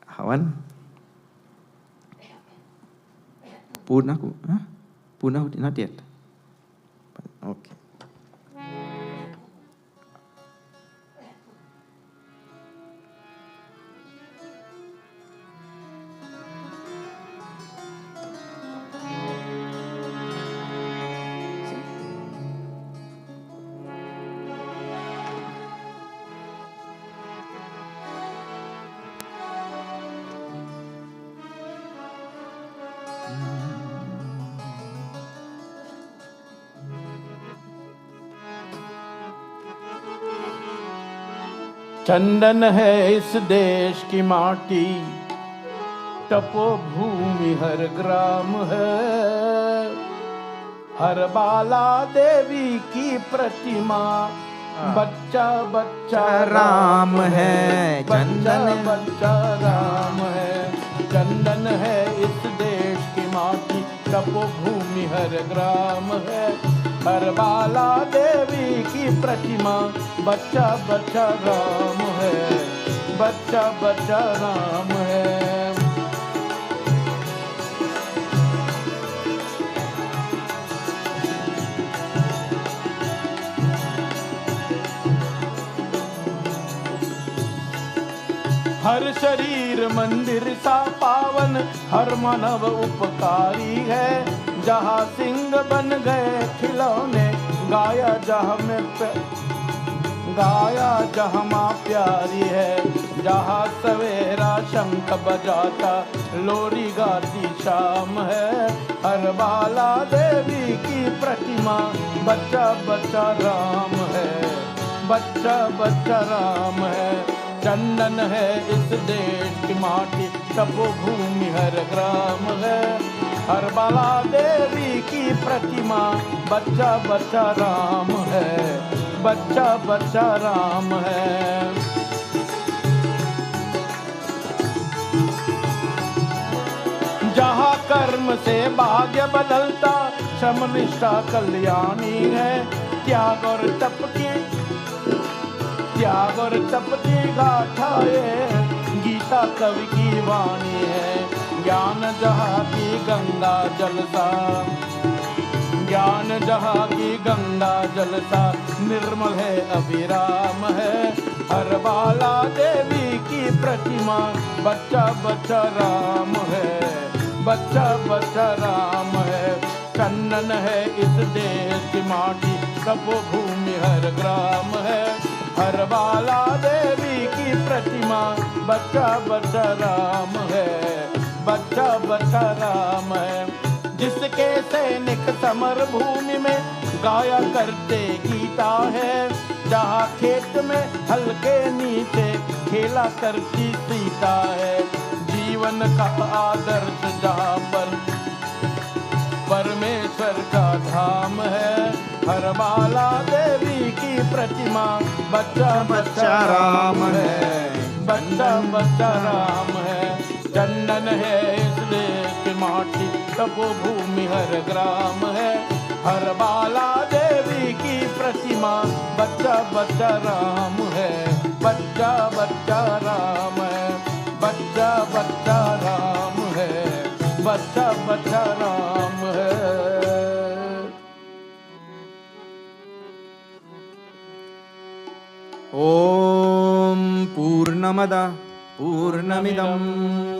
Havan. Purnahuti, not yet. Okay. चंदन है इस देश की माटी, तपोभूमि हर ग्राम है। हर बाला देवी की प्रतिमा, बच्चा बच्चा राम है। बच्चा बच्चा राम है। चंदन है इस देश की माटी, तपोभूमि हर ग्राम है। हर बाला देवी की प्रतिमा, बच्चा बच्चा राम है। बच्चा बच्चा राम है। हर शरीर मंदिर सा पावन, हर मानव उपकारी है। जहाँ सिंह बन गए खिलौने, गाया जहाँ माँ प्यारी है। जहाँ सवेरा शंख बजाता, लोरी गाती शाम है। हर बाला देवी की प्रतिमा, बच्चा बच्चा राम है। बच्चा बच्चा राम है। चंदन है इस देश की माटी, तपोभूमि हर ग्राम है। हर बाला देवी की प्रतिमा, बच्चा बच्चा राम है। बच्चा बच्चा राम है। जहाँ कर्म से भाग्य बदलता, श्रम निष्ठा कल्याणी है। त्याग और तप की गाथा है, गीता कवि की वाणी है। ज्ञान जहाँ की गंगा जलसा, ज्ञान जहाँ की गंगा जलसा, निर्मल है अभिराम है। हर बाला देवी की प्रतिमा, बच्चा बच्चा राम है। बच्चा बच्चा राम है। चंदन है इस देश की माटी, तपोभूमि हर ग्राम है। हर बाला देवी की प्रतिमा, बच्चा बच्चा राम है। बच्चा बच्चा राम है। जिसके सैनिक समर भूमि में गाया करते गीता है। जहाँ खेत में हल्के नीचे खेला करती सीता है। जीवन का आदर्श जहाँ पर परमेश्वर का धाम है। हर बाला देवी की प्रतिमा, बच्चा बच्चा राम है। बच्चा बच्चा राम है। चंदन है इस देश की माटी, तपोभूमि हर ग्राम है। हर बाला देवी की प्रतिमा, बच्चा बच्चा राम है। बच्चा बच्चा राम है। बच्चा बच्चा राम है। बच्चा बच्चा राम है। ओम पूर्णमदः पूर्णमिदं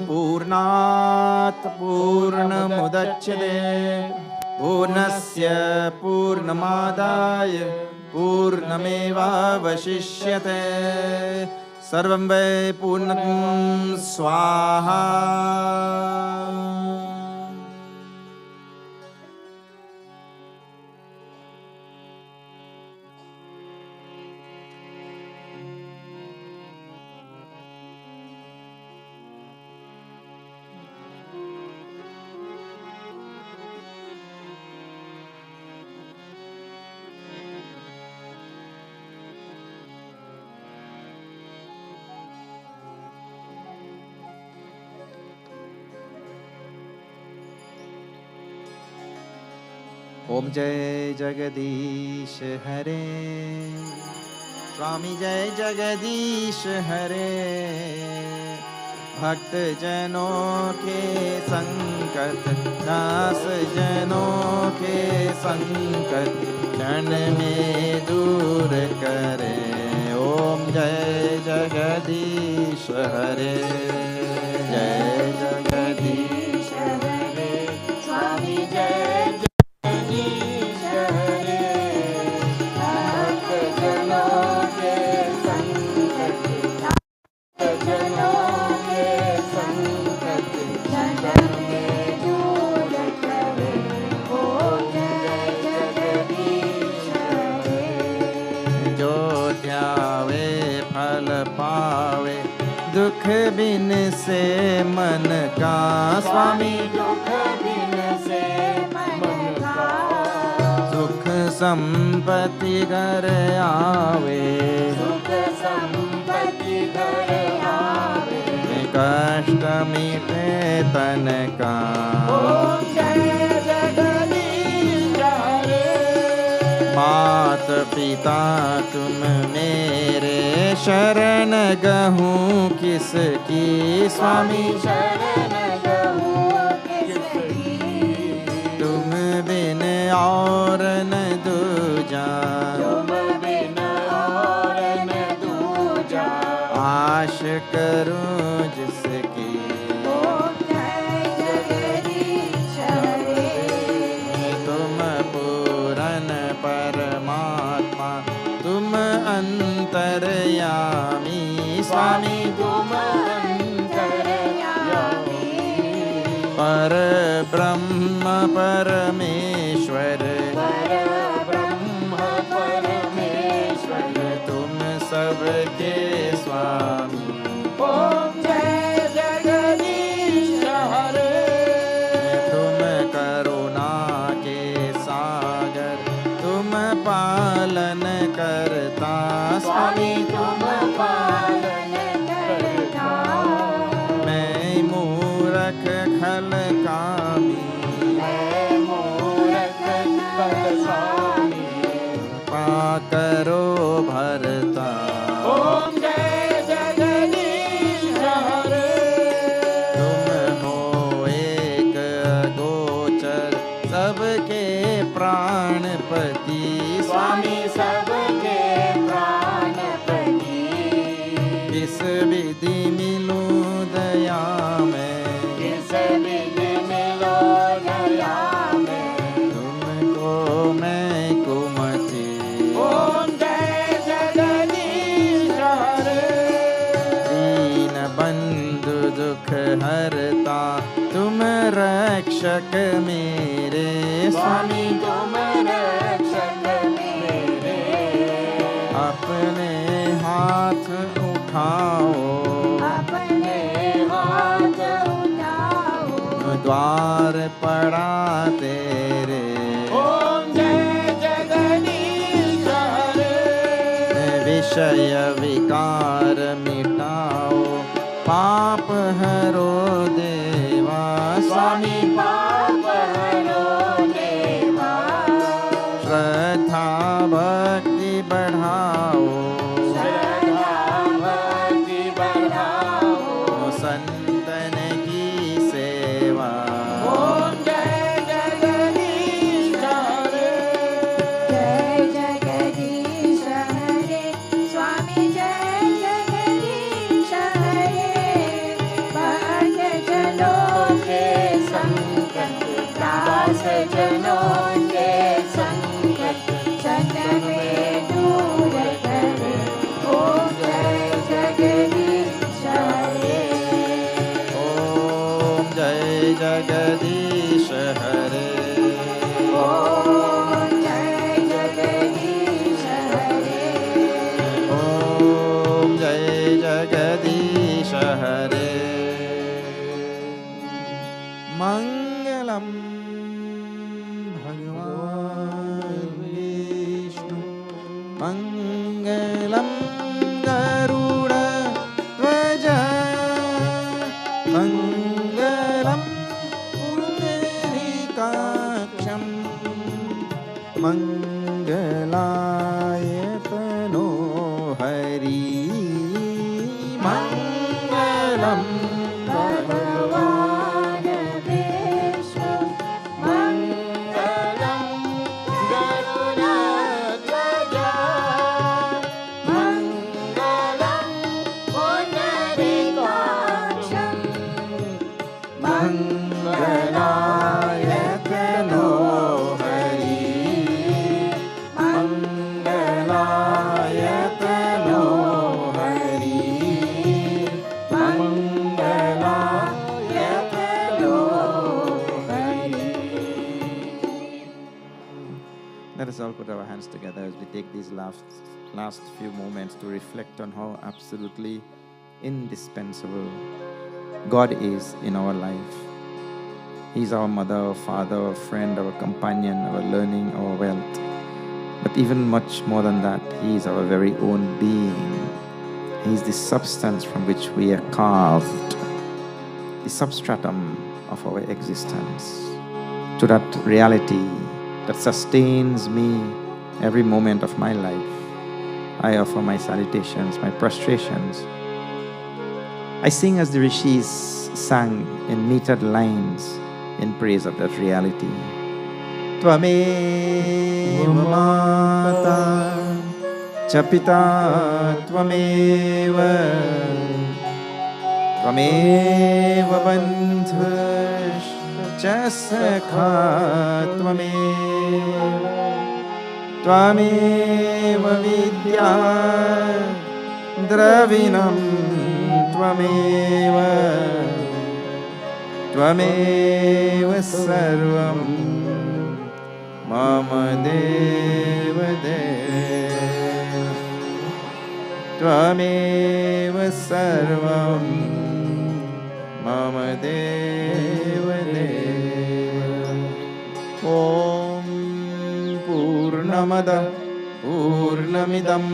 पूर्णात् पूर्णमुदच्यते पूर्णस्य पूर्णमादाय पूर्णमेवावशिष्यते सर्वं वै पूर्णं स्वाहा। ओम जय जगदीश हरे, स्वामी जय जगदीश हरे। भक्त जनों के संकट, दास जनों के संकट, क्षण में दूर करे। ओम जय जगदीश हरे, जय जगदीश हरे, स्वामी जय जगदीश हरे। भक्त जनों के संकट, दास जनों के संकट, क्षण में दूर करे। ओम जय जगदीश हरे। जो ध्यावे फल पावे, दुख बिन से मन का स्वामी, दुख बिन से मन का। सुख संपत्ति घर आवे, सुख संपत्ति घर आवे। कष्ट मिटे तन का। ओम जय जगदीश हरे। मात पिता तुम मेरे, शरण गहूँ किसकी स्वामी, शरण गहूँ किसकी। तुम बिन और न दूजा, तुम बिन और न दूजा। आश करूं जिसकी। ओम जय जगदीश हरे। तुम पूरन परमात्मा, तुम अंतर्यामी स्वामी, तुम अंतर्यामी। पर ब्रह्म परमेश्वर, पर ब्रह्म परमेश्वर। तुम सबके स्वामी। ओम जय जगदीश हरे। तुम करुणा के सागर, तुम पालन करता स्वामी, तुम पालन करता। मैं मूरख खल कामी, मैं मूरख खल कामी। कृपा करो भरता। ओम जय जगदीश हरे। तुम हो एक गोचर, सबके प्राणपति स्वामी, सबके प्राणपति। किस विधि मिलूं दया में, किस विधि मिलो दया में। तुमको मैं कुमति। ओम जय जगदीश हरे। दीन बंधु दुख हरता, तुम रक्षक मेरे स्वामी, तुम रक्षक मेरे। अपने हाथ उठाओ, अपने हाथ उठाओ। द्वार पड़ा तेरे। ओम जय जगदीश हरे। विषय विकार मिटाओ, पाप हरो देवा स्वामी, पाप हरो देवा। श्रद्धा भक्ति बढ़ाओ, श्रद्धा भक्ति बढ़ाओ। संतन की सेवा। ओम जय जगदीश हरे। जय जगदीश हरे, स्वामी जय जगदीश हरे। भक्त जनों के संकट, दास जनों के संकट, क्षण में दूर करे। ओम जय जगदीश हरे। ओम जय जगदीश हरे। ओम जय जगदीश हरे। ओम जय जगदीश हरे। मंगलम भगवान विष्णु, मंगलम गरुड़ ध्वज, मंगलम पुंडरीकाक्षं, मङ्गलायतनो हरि मङ्गलं भगवान् विष्णु मङ्गलं गरुडध्वज मङ्गलं पुनरिकाक्षं मङ्गलायतनो Hari मङ्गलायतनो Hari मङ्गलायतनो Hari. Let us all put our hands together as we take these last few moments to reflect on how absolutely indispensable God is in our life. He is our mother, our father, our friend, our companion, our learning, our wealth. But even much more than that, He is our very own being. He is the substance from which we are carved, the substratum of our existence. To that reality that sustains me every moment of my life, I offer my salutations, my prostrations. I sing as the rishis sang in metered lines in praise of that reality. Tvameva mata cha pita tvameva tvameva bandhush cha sakha tvameva tvameva vidya dravinam tvameva tvameva sarvam mama deva deva tvameva sarvam mama deva deva. Om Purnamada Purnamidam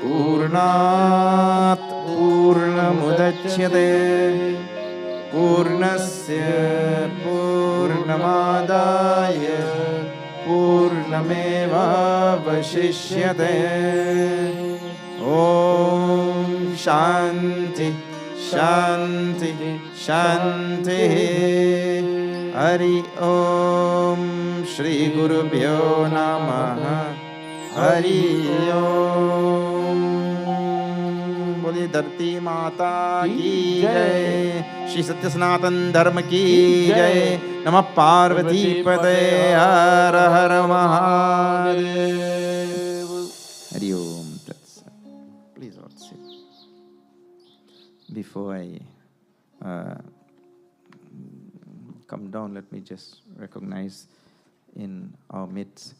Purnat Purnamudachyate Purnasya Purnamadaya Purnameva Vashishyate. Om Shanti Shanti Shanti. Hari Om Shri Gurubhyo Namaha. Hari Om. बोलिए धरती माता की जय, श्री सत्य सनातन धर्म की जय, नमः पार्वती पते हर हर Mahadev. Hari Om. Please all sit. Before I come down, let me just recognize in our midst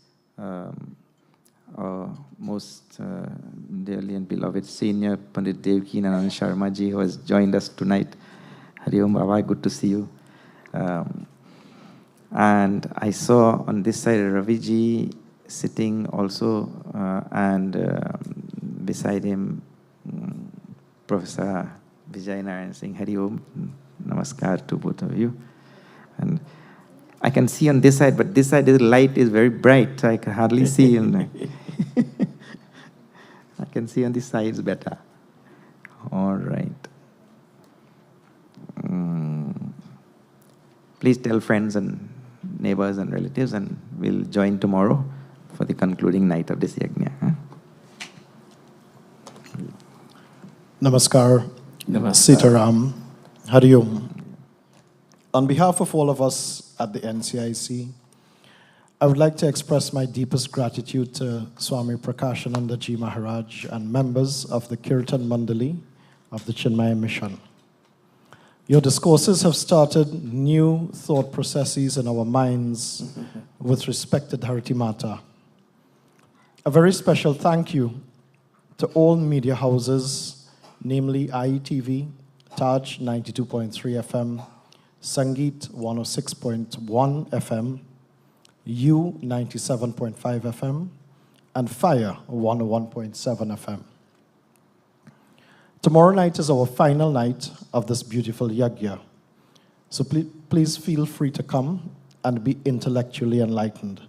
our most dearly and beloved senior Pandit Devkinanand Sharma ji, who has joined us tonight. Hari Om Baba, good to see you. And I saw on this side Ravi ji sitting also, and beside him Professor Vijayanaran saying Hari Om, Namaskar to both of you. And I can see on this side, but this side the light is very bright. I can hardly see. I can see on the sides better. All right. Please tell friends and neighbors and relatives, and we'll join tomorrow for the concluding night of this Yajna. Namaskar. Sitaram. Hari Om. On behalf of all of us at the NCIC, I would like to express my deepest gratitude to Swami Prakashananda Ji Maharaj and members of the Kirtan Mandali of the Chinmaya Mission. Your discourses have started new thought processes in our minds with respect to Dharati Mata. A very special thank you to all media houses, namely IETV, Taj 92.3 FM, Sangeet 106.1 FM, U 97.5 FM, and Fire 101.7 FM. Tomorrow night is our final night of this beautiful yajna. So please feel free to come and be intellectually enlightened.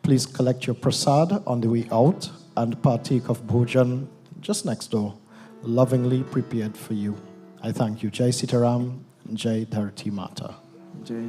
Please collect your prasad on the way out and partake of bhojan just next door, lovingly prepared for you. I thank you. Jai Sitaram, Jai Dharti Mata. Jai